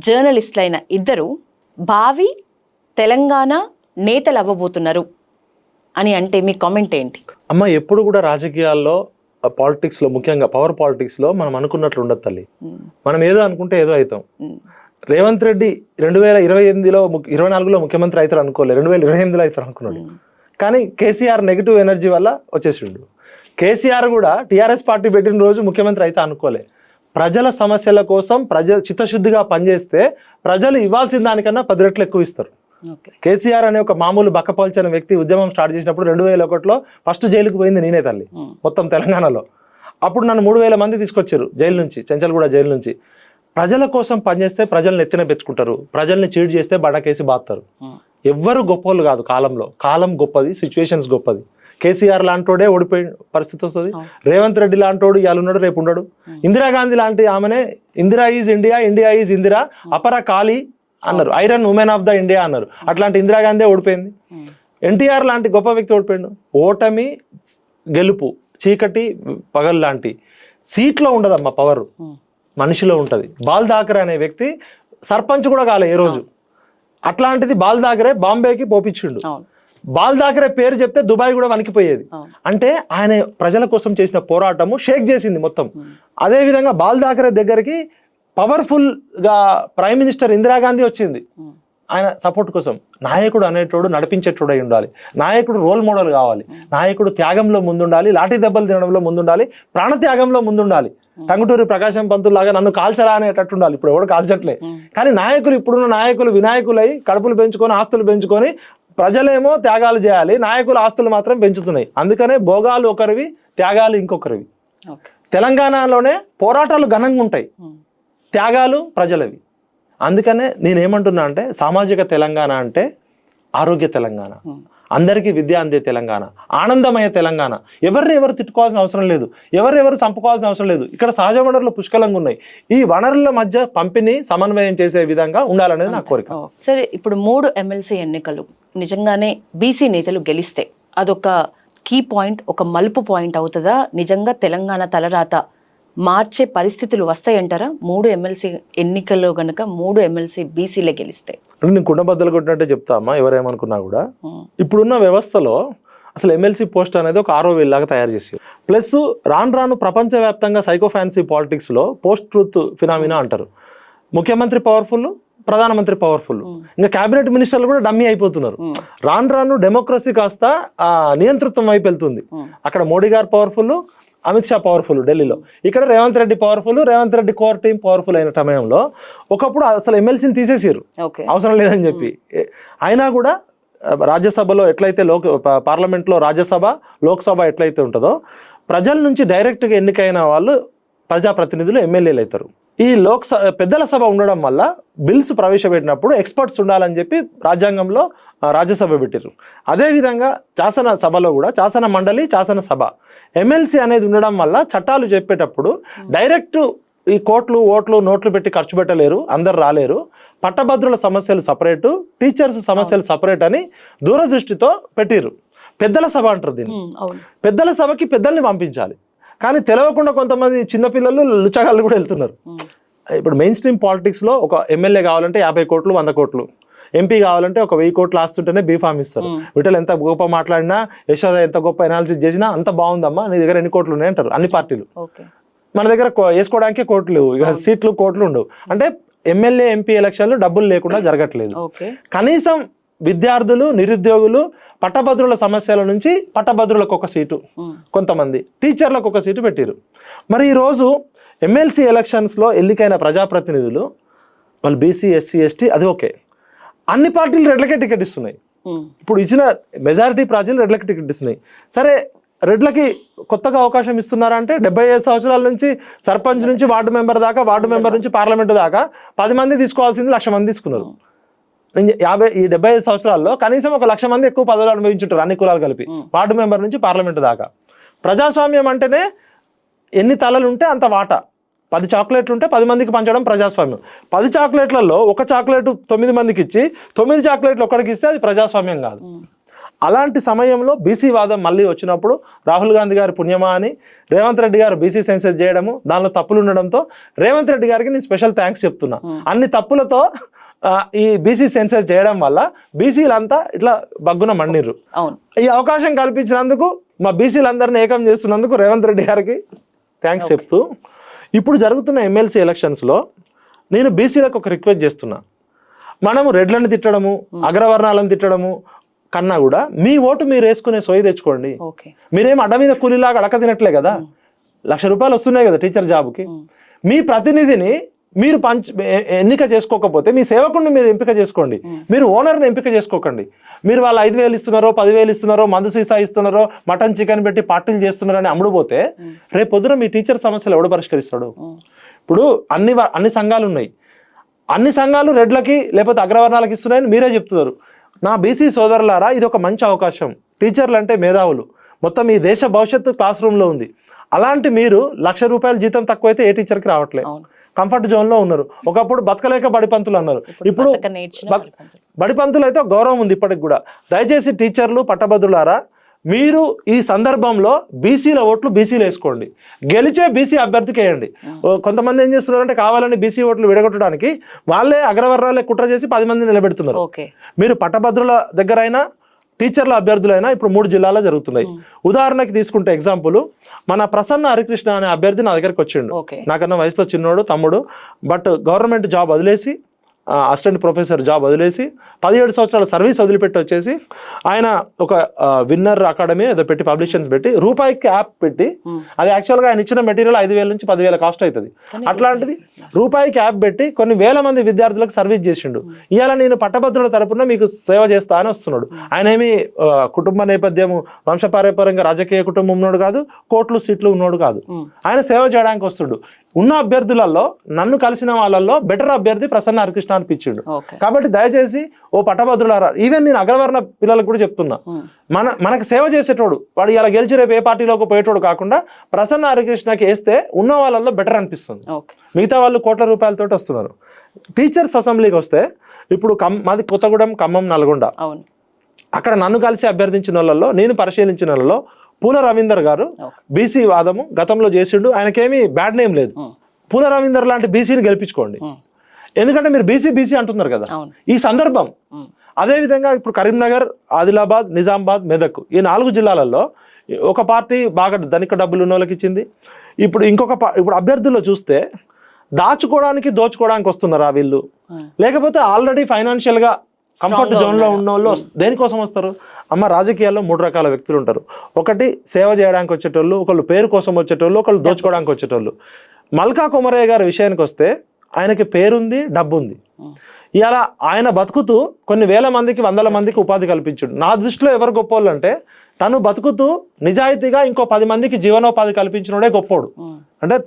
జర్నలిస్టులైన ఇద్దరు భావి తెలంగాణ నేతలు అవ్వబోతున్నారు అని అంటే మీ కామెంట్ ఏంటి? అమ్మ, ఎప్పుడు కూడా రాజకీయాల్లో, పాలిటిక్స్లో, ముఖ్యంగా పవర్ పాలిటిక్స్లో మనం అనుకున్నట్లు ఉండదు తల్లి. మనం ఏదో అనుకుంటే ఏదో అవుతాం. రేవంత్ రెడ్డి 2028లో 24లో ముఖ్యమంత్రి అవుతారు అనుకోలేదు, 2028లో అవుతారు అనుకున్నాడు. కానీ కేసీఆర్ నెగిటివ్ ఎనర్జీ వల్ల వచ్చేసిండు. కేసీఆర్ కూడా టీఆర్ఎస్ పార్టీ పెట్టిన రోజు ముఖ్యమంత్రి అయితే అనుకోలే. ప్రజల సమస్యల కోసం చిత్తశుద్ధిగా పనిచేస్తే ప్రజలు ఇవ్వాల్సిన దానికన్నా 10 రెట్లు ఎక్కువ ఇస్తారు. కేసీఆర్ అనే ఒక మామూలు బక్కపల్చని వ్యక్తి ఉద్యమం స్టార్ట్ చేసినప్పుడు 2001లో ఫస్ట్ జైలుకు పోయింది నేనే తల్లి, మొత్తం తెలంగాణలో. అప్పుడు నన్ను 3000 మంది తీసుకొచ్చారు జైలు నుంచి, చెంచల్గూడ జైలు నుంచి. ప్రజల కోసం పనిచేస్తే ప్రజల్ని ఎత్తిన పెంచుకుంటారు, ప్రజల్ని చీట్ చేస్తే బడకేసి బాస్తారు. ఎవ్వరు గొప్పోళ్ళు కాదు కాలంలో. కాలం గొప్పది, సిచ్యువేషన్స్ గొప్పది. కేసీఆర్ లాంటోడే ఓడిపోయిన పరిస్థితి వస్తుంది. రేవంత్ రెడ్డి లాంటోడు ఇవాళ ఉన్నాడు, రేపు ఉండడు. ఇందిరాగాంధీ లాంటి ఆమెనే Indira is India, India is Indira, అపర కాళీ అన్నారు, iron women of the India అన్నారు. అట్లాంటి ఇందిరాగాంధీ ఓడిపోయింది. ఎన్టీఆర్ లాంటి గొప్ప వ్యక్తి ఓడిపోయిండు. ఓటమి గెలుపు, చీకటి పగలు లాంటి సీట్లో ఉండదమ్మా, పవర్ మనిషిలో ఉంటుంది. బాల్ ఠాకరే అనే వ్యక్తి సర్పంచ్ కూడా కాలే ఏ రోజు. అట్లాంటిది బాల్ ఠాకరే బాంబేకి పోపించిండు. బాల్ ఠాకరే పేరు చెప్తే దుబాయ్ కూడా వణికిపోయేది. అంటే ఆయన ప్రజల కోసం చేసిన పోరాటము షేక్ చేసింది మొత్తం. అదేవిధంగా బాల్ ఠాకరే దగ్గరికి పవర్ఫుల్ గా ప్రైమ్ మినిస్టర్ ఇందిరాగాంధీ వచ్చింది ఆయన సపోర్ట్ కోసం. నాయకుడు అనేటోడు నడిపించేటోడు అయి ఉండాలి. నాయకుడు రోల్ మోడల్ కావాలి. నాయకుడు త్యాగంలో ముందుండాలి, లాఠీ దెబ్బలు తినడంలో ముందుండాలి, ప్రాణత్యాగంలో ముందుండాలి. టంగుటూరి ప్రకాశం పంతుల్లాగా నన్ను కాల్చరా అనేటట్టు ఉండాలి. ఇప్పుడు ఎవడు కాల్చట్లే. కానీ నాయకులు, ఇప్పుడున్న నాయకులు వినాయకులై కడుపులు పెంచుకొని, ఆస్తులు పెంచుకొని, ప్రజలేమో త్యాగాలు చేయాలి, నాయకులు ఆస్తులు మాత్రం పెంచుతున్నాయి. అందుకనే భోగాలు ఒకరివి, త్యాగాలు ఇంకొకరివి. తెలంగాణలోనే పోరాటాలు ఘనంగా ఉంటాయి, త్యాగాలు ప్రజలవి. అందుకనే నేనేమంటున్నా అంటే సామాజిక తెలంగాణ అంటే ఆరోగ్య తెలంగాణ, అందరికీ విద్య అందే తెలంగాణ, ఆనందమయ తెలంగాణ. ఎవరు తిట్టుకోవాల్సిన అవసరం లేదు, ఎవరు చంపుకోవాల్సిన అవసరం లేదు. ఇక్కడ సహజ వనరులు పుష్కలంగా ఉన్నాయి. ఈ వనరుల మధ్య పంపిణీ సమన్వయం చేసే విధంగా ఉండాలనేది నా కోరిక. సరే, ఇప్పుడు 3 ఎమ్మెల్సీ ఎన్నికలు నిజంగానే బీసీ నేతలు గెలిస్తే అదొక కీ పాయింట్, ఒక మలుపు పాయింట్ అవుతుందా? నిజంగా తెలంగాణ తలరాత మార్చే పరిస్థితులు వస్తాయంటారా 3 ఎమ్మెల్సీ ఎన్నికల్లో గనక 3 ఎమ్మెల్సీ బీసీలే గెలిస్తే? నేను కుండబద్దలు కొట్టినట్టే చెప్తా అమ్మా, ఎవరేమనుకున్నా కూడా. ఇప్పుడున్న వ్యవస్థలో అసలు ఎమ్మెల్సీ పోస్ట్ అనేది ఒక 6వ వేలాగా తయారు చేసి, ప్లస్ రాను ప్రపంచవ్యాప్తంగా సైకో ఫ్యాన్సీ పాలిటిక్స్లో పోస్ట్ ట్రూత్ ఫినామినా అంటారు. ముఖ్యమంత్రి పవర్ఫుల్, ప్రధానమంత్రి పవర్ఫుల్, ఇంకా క్యాబినెట్ మినిస్టర్లు కూడా డమ్మీ అయిపోతున్నారు. రాను డెమోక్రసీ కాస్త నియంతృత్వం వైపు వెళ్తుంది. అక్కడ మోడీ గారు పవర్ఫుల్, అమిత్ షా పవర్ఫుల్ ఢిల్లీలో, ఇక్కడ Revanth Reddy powerful, Revanth Reddy core team powerful అయిన సమయంలో ఒకప్పుడు అసలు ఎమ్మెల్సీని తీసేసారు అవసరం లేదని చెప్పి. అయినా కూడా రాజ్యసభలో ఎట్లయితే పార్లమెంట్లో రాజ్యసభ, లోక్సభ ఎట్లయితే ఉంటుందో, ప్రజల నుంచి డైరెక్ట్గా ఎన్నికైన వాళ్ళు ప్రజాప్రతినిధులు ఎమ్మెల్యేలు అవుతారు. ఈ పెద్దల సభ ఉండడం వల్ల బిల్స్ ప్రవేశపెట్టినప్పుడు ఎక్స్పర్ట్స్ ఉండాలని చెప్పి రాజ్యాంగంలో రాజ్యసభ పెట్టారు. అదేవిధంగా శాసన సభలో కూడా శాసన మండలి, శాసన సభ, ఎమ్మెల్సీ అనేది ఉండడం వల్ల చట్టాలు చెప్పేటప్పుడు డైరెక్ట్ ఈ కోట్లు, ఓట్లు, నోట్లు పెట్టి ఖర్చు పెట్టలేరు, అందరు రాలేరు. పట్టభద్రుల సమస్యలు సపరేటు, టీచర్స్ సమస్యలు సపరేట్ అని దూరదృష్టితో పెట్టిరు. పెద్దల సభ అంటారు దీన్ని. పెద్దల సభకి పెద్దల్ని పంపించాలి. కానీ తెలియకుండా కొంతమంది చిన్నపిల్లలు, లుచ్చగాళ్ళు కూడా వెళ్తున్నారు. ఇప్పుడు మెయిన్ స్ట్రీమ్ పాలిటిక్స్లో ఒక ఎమ్మెల్యే కావాలంటే 50 కోట్లు, 100 కోట్లు, ఎంపీ కావాలంటే ఒక 1000 కోట్లు ఆస్తుంటేనే బీఫామ్ ఇస్తారు. విఠల్ ఎంత గొప్ప మాట్లాడినా, యశోద ఎంత గొప్ప అనాలిసిస్ చేసినా అంత బాగుందమ్మా, నీ దగ్గర ఎన్ని కోట్లు ఉన్నాయి అంటారు అన్ని పార్టీలు. మన దగ్గర వేసుకోవడానికే కోట్లు లేవు, ఇక సీట్లు కోట్లు ఉండవు. అంటే ఎమ్మెల్యే, ఎంపీ ఎలక్షన్లు డబ్బులు లేకుండా జరగట్లేదు. కనీసం విద్యార్థులు, నిరుద్యోగులు, పట్టభద్రుల సమస్యల నుంచి పట్టభద్రులకు ఒక సీటు, కొంతమంది టీచర్లకు ఒక సీటు పెట్టారు. మరి ఈరోజు ఎమ్మెల్సీ ఎలక్షన్స్లో ఎన్నికైన ప్రజాప్రతినిధులు వాళ్ళు బీసీ, ఎస్సీ, ఎస్టీ, అది ఓకే, అన్ని పార్టీలు రెడ్లకే టికెట్ ఇస్తున్నాయి. ఇప్పుడు ఇచ్చిన మెజారిటీ ప్రజలు రెడ్లకి టికెట్ ఇస్తున్నాయి. సరే రెడ్లకి కొత్తగా అవకాశం ఇస్తున్నారా అంటే 75 సంవత్సరాల నుంచి సర్పంచ్ నుంచి వార్డు మెంబర్ దాకా, వార్డు మెంబర్ నుంచి పార్లమెంటు దాకా 10 మంది తీసుకోవాల్సింది 1,00,000 మంది తీసుకున్నారు. ఈ 75 సంవత్సరాల్లో కనీసం 1,00,000 మంది ఎక్కువ పదవులు అనుభవించుంటారు అన్ని కులాలు కలిపి, వార్డు మెంబర్ నుంచి పార్లమెంటు దాకా. ప్రజాస్వామ్యం అంటేనే ఎన్ని తలలు ఉంటే అంత వాటా. 10 చాక్లెట్లు ఉంటే 10 మందికి పంచడం ప్రజాస్వామ్యం. 10 చాక్లెట్లలో ఒక చాక్లెట్ 9 మందికి ఇచ్చి 9 చాక్లెట్లు ఒక్కడికి ఇస్తే అది ప్రజాస్వామ్యం కాదు. అలాంటి సమయంలో బీసీ వాదం మళ్ళీ వచ్చినప్పుడు రాహుల్ గాంధీ గారి పుణ్యమా అని రేవంత్ రెడ్డి గారు బీసీ సెన్సస్ చేయడము, దానిలో తప్పులు ఉండడంతో రేవంత్ రెడ్డి గారికి నేను స్పెషల్ థ్యాంక్స్ చెప్తున్నా. అన్ని తప్పులతో ఈ బీసీ సెన్సస్ చేయడం వల్ల బీసీలంతా ఇట్లా బగ్గున మండిర్రు. ఈ అవకాశం కల్పించినందుకు, మా బీసీలందరినీ ఏకం చేస్తున్నందుకు రేవంత్ రెడ్డి గారికి థ్యాంక్స్ చెప్తూ, ఇప్పుడు జరుగుతున్న ఎమ్మెల్సీ ఎలక్షన్స్లో నేను బీసీలకు ఒక రిక్వెస్ట్ చేస్తున్నా. మనము రెడ్లను తిట్టడము, అగ్రవర్ణాలను తిట్టడము కన్నా కూడా మీ ఓటు మీరు వేసుకునే సోయి తెచ్చుకోండి. మీరేం అడ్డ మీద కూలీలాగా అడక తినట్లే కదా, ₹1,00,000 వస్తున్నాయి కదా టీచర్ జాబ్కి. మీ ప్రతినిధిని మీరు ఎన్నిక చేసుకోకపోతే మీ సేవకుడిని మీరు ఎంపిక చేసుకోండి. మీరు ఓనర్ని ఎంపిక చేసుకోకండి. మీరు వాళ్ళు 5,000 ఇస్తున్నారో 10,000 ఇస్తున్నారో మందు సీసా ఇస్తున్నారో మటన్ చికెన్ పెట్టి పార్టీలు చేస్తున్నారని అమ్ముడుపోతే రేపు పొద్దున మీ టీచర్ సమస్యలు ఎవడు పరిష్కరిస్తాడు? ఇప్పుడు అన్ని సంఘాలు ఉన్నాయి, అన్ని సంఘాలు రెడ్లకి లేకపోతే అగ్రవర్ణాలకు ఇస్తున్నాయని మీరే చెప్తున్నారు. నా బీసీ సోదరులారా, ఇది ఒక మంచి అవకాశం. టీచర్లు అంటే మేధావులు, మొత్తం ఈ దేశ భవిష్యత్తు క్లాస్ రూమ్లో ఉంది. అలాంటి మీరు ₹1,00,000 జీతం తక్కువైతే ఏ టీచర్కి రావట్లేదు, కంఫర్ట్ జోన్లో ఉన్నారు. ఒకప్పుడు బతకలేక బడిపంతులు అన్నారు, ఇప్పుడు బడిపంతులు అయితే గౌరవం ఉంది ఇప్పటికి కూడా. దయచేసి టీచర్లు పట్టభద్రులారా, మీరు ఈ సందర్భంలో బీసీల ఓట్లు బీసీలు వేసుకోండి, గెలిచే బీసీ అభ్యర్థికి వేయండి. కొంతమంది ఏం చేస్తున్నారంటే కావాలని బీసీ ఓట్లు విడగొట్టడానికి వాళ్ళే అగ్రవర్ణాలే కుట్ర చేసి 10 మంది నిలబెడుతున్నారు. మీరు పట్టభద్రుల దగ్గరైనా టీచర్ల అభ్యర్థులైనా ఇప్పుడు 3 జిల్లాల్లో జరుగుతున్నాయి. ఉదాహరణకి తీసుకుంటే ఎగ్జాంపుల్, మన ప్రసన్న హరికృష్ణ అనే అభ్యర్థి నా దగ్గరికి వచ్చిండు. నాకన్నా వయసులో చిన్నోడు, తమ్ముడు, బట్ గవర్నమెంట్ జాబ్ వదిలేసి, అసిస్టెంట్ ప్రొఫెసర్ జాబ్ వదిలేసి 17 సంవత్సరాల సర్వీస్ వదిలిపెట్టి వచ్చేసి ఆయన ఒక విన్నర్ అకాడమీ ఏదో పెట్టి పబ్లిషన్స్ పెట్టి రూపాయికి యాప్ పెట్టి, అది యాక్చువల్గా ఆయన ఇచ్చిన మెటీరియల్ 5,000 నుంచి 10,000 కాస్ట్ అవుతుంది. అట్లాంటిది రూపాయికి యాప్ పెట్టి కొన్ని వేల మంది విద్యార్థులకు సర్వీస్ చేసిండు. ఇవాళ నేను పట్టభద్రుల తరపున మీకు సేవ చేస్తా అని వస్తున్నాడు. ఆయన ఏమి కుటుంబ నేపథ్యము వంశపారంపర్యంగా రాజకీయ కుటుంబం ఉన్నోడు కాదు, కోట్లు సీట్లు ఉన్నోడు కాదు. ఆయన సేవ చేయడానికి వస్తుడు. ఉన్న అభ్యర్థులలో నన్ను కలిసిన వాళ్ళల్లో బెటర్ అభ్యర్థి ప్రసన్న హరికృష్ణ అనిపించిండు. కాబట్టి దయచేసి ఓ పట్టభద్రులారా, ఈవెన్ నేను అగ్రవర్ణ పిల్లలకు కూడా చెప్తున్నా, మనకు సేవ చేసేటోడు వాడు ఇలా గెలిచి రేపు ఏ పార్టీలోకి పోయేటోడు కాకుండా ప్రసన్న హరికృష్ణకి వేస్తే ఉన్న వాళ్ళల్లో బెటర్ అనిపిస్తుంది. మిగతా వాళ్ళు కోట్ల రూపాయలతో వస్తున్నారు. టీచర్స్ అసెంబ్లీకి వస్తే ఇప్పుడు మాది కొత్తగూడెం, ఖమ్మం, నల్గొండ. అక్కడ నన్ను కలిసి అభ్యర్థించిన వాళ్ళలో, నేను పరిశీలించిన వాళ్ళలో పూల రవీందర్ గారు బీసీ వాదము గతంలో చేసిండు. ఆయనకేమీ బ్యాడ్ నేమ్ లేదు. పూల రవీందర్ లాంటి బీసీని గెలిపించుకోండి, ఎందుకంటే మీరు బీసీ అంటున్నారు కదా ఈ సందర్భం. అదేవిధంగా ఇప్పుడు కరీంనగర్, ఆదిలాబాద్, నిజామాబాద్, మెదక్, ఈ 4 జిల్లాలలో ఒక పార్టీ బాగా ధనిక డబ్బులు ఉన్న వాళ్ళకి ఇచ్చింది. ఇప్పుడు ఇప్పుడు అభ్యర్థుల్లో చూస్తే దాచుకోవడానికి దోచుకోవడానికి వస్తున్నారా వీళ్ళు, లేకపోతే ఆల్రెడీ ఫైనాన్షియల్గా కంఫర్ట్ జోన్లో ఉన్న వాళ్ళు దేనికోసం వస్తారు? అమ్మ, రాజకీయాల్లో 3 రకాల వ్యక్తులు ఉంటారు. ఒకటి సేవ చేయడానికి వచ్చేటోళ్ళు, ఒకళ్ళు పేరు కోసం వచ్చేటోళ్ళు, ఒకళ్ళు దోచుకోవడానికి వచ్చేటోళ్ళు. మల్కా కుమరయ్య గారి విషయానికి వస్తే ఆయనకి పేరుంది, డబ్బు ఉంది. ఇలా ఆయన బతుకుతూ కొన్ని వేల మందికి, వందల మందికి ఉపాధి కల్పించాడు. నా దృష్టిలో ఎవరు గొప్పోళ్ళు అంటే, తను బతుకుతూ నిజాయితీగా ఇంకో 10 మందికి జీవనోపాధి కల్పించినోడే గొప్పోడు. అంటే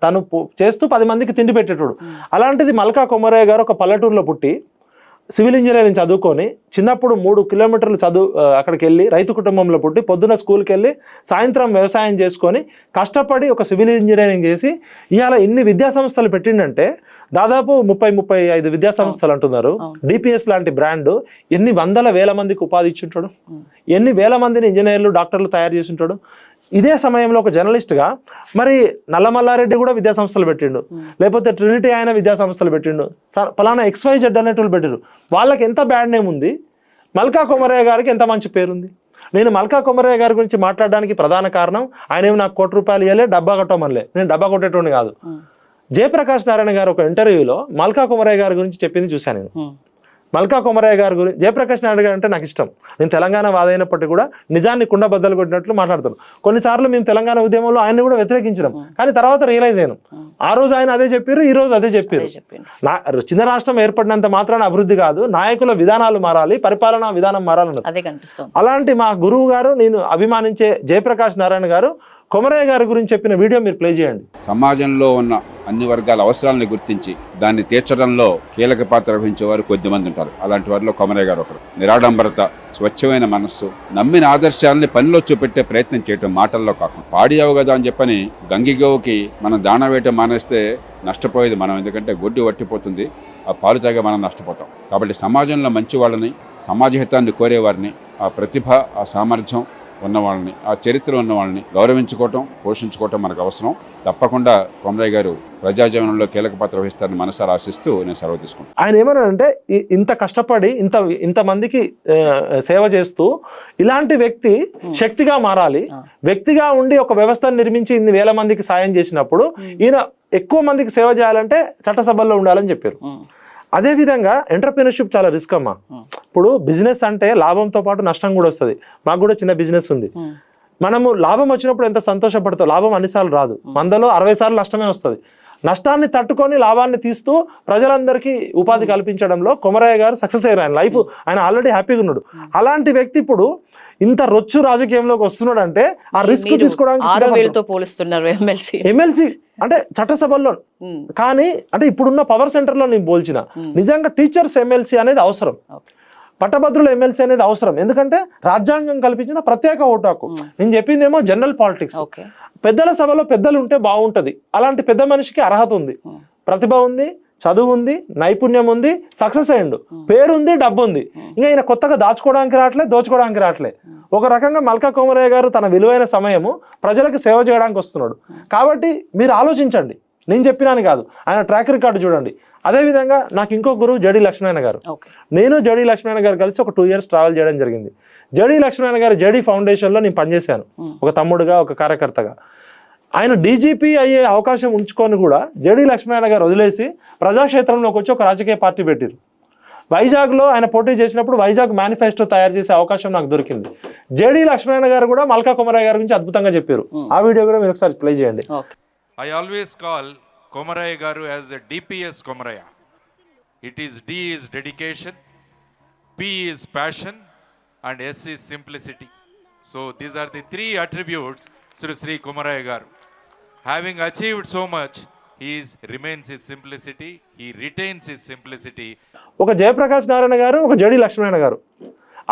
తను చేస్తూ 10 మందికి తిండి పెట్టేటోడు. అలాంటిది మల్కా కుమరయ్య గారు ఒక పల్లెటూరులో పుట్టి సివిల్ ఇంజనీరింగ్ చదువుకొని చిన్నప్పుడు 3 కిలోమీటర్లు అక్కడికి వెళ్ళి రైతు కుటుంబంలో పుట్టి పొద్దున స్కూల్కి వెళ్ళి సాయంత్రం వ్యవసాయం చేసుకొని కష్టపడి ఒక సివిల్ ఇంజనీరింగ్ చేసి ఇవాళ ఇన్ని విద్యా సంస్థలు పెట్టిండంటే దాదాపు 30-35 విద్యా సంస్థలు అంటున్నారు. డిపిఎస్ లాంటి బ్రాండ్ ఎన్ని వందల వేల మందికి ఉపాధి ఇచ్చుంటాడు, ఎన్ని వేల మందిని ఇంజనీర్లు, డాక్టర్లు తయారు చేసి ఉంటాడు. ఇదే సమయంలో ఒక జర్నలిస్ట్గా మరి నల్లమల్లారెడ్డి కూడా విద్యా సంస్థలు పెట్టిండు, లేకపోతే ట్రినిటీ ఆయన విద్యా సంస్థలు పెట్టిండు, పలానా XYZ అనేటోళ్ళు పెట్టిరు. వాళ్ళకి ఎంత బ్యాడ్ నేమ్ ఉంది, మల్కా కుమరయ్య గారికి ఎంత మంచి పేరుంది. నేను మల్కా కుమరయ్య గారి గురించి మాట్లాడడానికి ప్రధాన కారణం, ఆయన ఏమి నాకు ₹1 ఇవ్వలే, డబ్బా కట్టమనిలే, నేను డబ్బా కొట్టేటోని కాదు. జయప్రకాష్ నారాయణ గారు ఒక ఇంటర్వ్యూలో మల్కా కుమరయ్య గారి గురించి చెప్పింది చూశాను నేను. మల్కా కుమరయ్య గారి గురించి, జయప్రకాష్ నారాయణ గారు అంటే నాకు ఇష్టం. నేను తెలంగాణ వాదైనప్పటికీ కూడా నిజాన్ని కుండ బద్దలు కొట్టినట్లు మాట్లాడతాను. కొన్నిసార్లు మేము తెలంగాణ ఉద్యమంలో ఆయన్ని కూడా వ్యతిరేకించినాం, కానీ తర్వాత రియలైజ్ అయినాం ఆ రోజు ఆయన అదే చెప్పారు, ఈ రోజు అదే చెప్పారు. చిన్న రాష్ట్రం ఏర్పడినంత మాత్రాన అభివృద్ధి కాదు, నాయకుల విధానాలు మారాలి, పరిపాలనా విధానం మారాలన్నారు. అదే కనిపిస్తుంది. అలాంటి మా గురువు గారు, నేను అభిమానించే జయప్రకాష్ నారాయణ గారు కొమరయ్య గారి గురించి చెప్పిన వీడియో మీరు ప్లే చేయండి. సమాజంలో ఉన్న అన్ని వర్గాల అవసరాలను గుర్తించి దాన్ని తీర్చడంలో కీలక పాత్ర వహించేవారు కొద్దిమంది ఉంటారు. అలాంటి వారిలో కొమరయ్య గారు ఒకరు. నిరాడంబరత, స్వచ్ఛమైన మనస్సు, నమ్మిన ఆదర్శాలని పనిలో చూపెట్టే ప్రయత్నం చేయటం, మాటల్లో కాకుండా. పాడియావు కదా అని చెప్పని గంగిగోవుకి మనం దాణా వేయటం మానేస్తే నష్టపోయేది మనం, ఎందుకంటే గొడ్డు వట్టిపోతుంది, ఆ పాలు తాగే మనం నష్టపోతాం. కాబట్టి సమాజంలో మంచి వాళ్ళని, సమాజహితాన్ని కోరేవారిని, ఆ ప్రతిభ, ఆ సామర్థ్యం ఉన్న వాళ్ళని, ఆ చరిత్ర ఉన్న వాళ్ళని గౌరవించుకోవటం, పోషించుకోవటం మనకు అవసరం. తప్పకుండా కొమరయ్య గారు ప్రజాజీవనంలో కీలక పాత్ర వహిస్తారని మనసారా ఆశిస్తూ నేను సెలవు తీసుకుంటాను. ఆయన ఏమన్నారంటే, ఇంత కష్టపడి ఇంతమందికి సేవ చేస్తూ ఇలాంటి వ్యక్తి శక్తిగా మారాలి, వ్యక్తిగా ఉండి ఒక వ్యవస్థను నిర్మించి ఇన్ని వేల మందికి సాయం చేసినప్పుడు ఈయన ఎక్కువ మందికి సేవ చేయాలంటే చట్టసభల్లో ఉండాలని చెప్పారు. అదేవిధంగా ఎంటర్‌ప్రెన్యూర్‌షిప్ చాలా రిస్క్ అమ్మా. ఇప్పుడు బిజినెస్ అంటే లాభంతో పాటు నష్టం కూడా వస్తుంది. మాకు కూడా చిన్న బిజినెస్ ఉంది. మనము లాభం వచ్చినప్పుడు ఎంత సంతోషపడతాం, లాభం అన్నిసార్లు రాదు, 100లో 60 సార్లు నష్టమే వస్తుంది. నష్టాన్ని తట్టుకొని లాభాన్ని తీస్తూ ప్రజలందరికీ ఉపాధి కల్పించడంలో కొమరయ్య గారు సక్సెస్ అయ్యారు. ఆయన లైఫ్, ఆయన ఆల్రెడీ హ్యాపీగా ఉన్నాడు. అలాంటి వ్యక్తి ఇప్పుడు ఇంత రొచ్చు రాజకీయంలోకి వస్తున్నాడు అంటే ఆ రిస్క్ తీసుకోవడానికి ఎమ్మెల్సీ అంటే చట్టసభల్లో. కానీ అంటే ఇప్పుడున్న పవర్ సెంటర్ లో నేను పోల్చిన నిజంగా టీచర్స్ ఎమ్మెల్సీ అనేది అవసరం, పట్టభద్రుల ఎమ్మెల్సీ అనేది అవసరం. ఎందుకంటే రాజ్యాంగం కల్పించిన ప్రత్యేక ఓటు హక్కు. నేను చెప్పిందేమో జనరల్ పాలిటిక్స్. పెద్దల సభలో పెద్దలు ఉంటే బాగుంటది. అలాంటి పెద్ద మనిషికి అర్హత ఉంది, ప్రతిభ ఉంది, చదువు ఉంది, నైపుణ్యం ఉంది, సక్సెస్ అయ్యిండు, పేరుంది, డబ్బు ఉంది. ఇంకా ఈయన కొత్తగా దాచుకోవడానికి రావట్లే, దోచుకోవడానికి రావట్లే. ఒక రకంగా మల్కా కొమరయ్య గారు తన విలువైన సమయము ప్రజలకు సేవ చేయడానికి వస్తున్నాడు. కాబట్టి మీరు ఆలోచించండి, నేను చెప్పినాను కాదు, ఆయన ట్రాక్ రికార్డు చూడండి. అదేవిధంగా నాకు ఇంకో గురువు జడి లక్ష్మీనారాయణ గారు. నేను జడి లక్ష్మీనారాయణ గారు కలిసి ఒక 2 years ట్రావెల్ చేయడం జరిగింది. జడి లక్ష్మీనారాయణ గారు జడి ఫౌండేషన్లో నేను పనిచేశాను, ఒక తమ్ముడుగా, ఒక కార్యకర్తగా. ఆయన డీజీపీ అయ్యే అవకాశం ఉంచుకొని కూడా జడి లక్ష్మీనారాయణ గారు వదిలేసి ప్రజాక్షేత్రంలోకి వచ్చి ఒక రాజకీయ పార్టీ పెట్టారు. వైజాగ్లో ఆయన పోటీ చేసినప్పుడు వైజాగ్ మేనిఫెస్టో తయారు చేసే అవకాశం నాకు దొరికింది. జడి లక్ష్మీనారాయణ గారు కూడా మల్కా కొమరయ్య గారి గురించి అద్భుతంగా చెప్పారు. ఆ వీడియో కూడా మీరు ఒకసారి ప్లే చేయండి. I always call Komaraya Garu as a DPS Komaraya. It is D is dedication, P is passion, and S is simplicity. So these are the 3 attributes Sri Komaraya Garu. Having achieved so much, he remains his simplicity, he retains his simplicity. ఒక జయప్రకాష్ నారాయణ గారు, ఒక జడి లక్ష్మీనారాయణ గారు.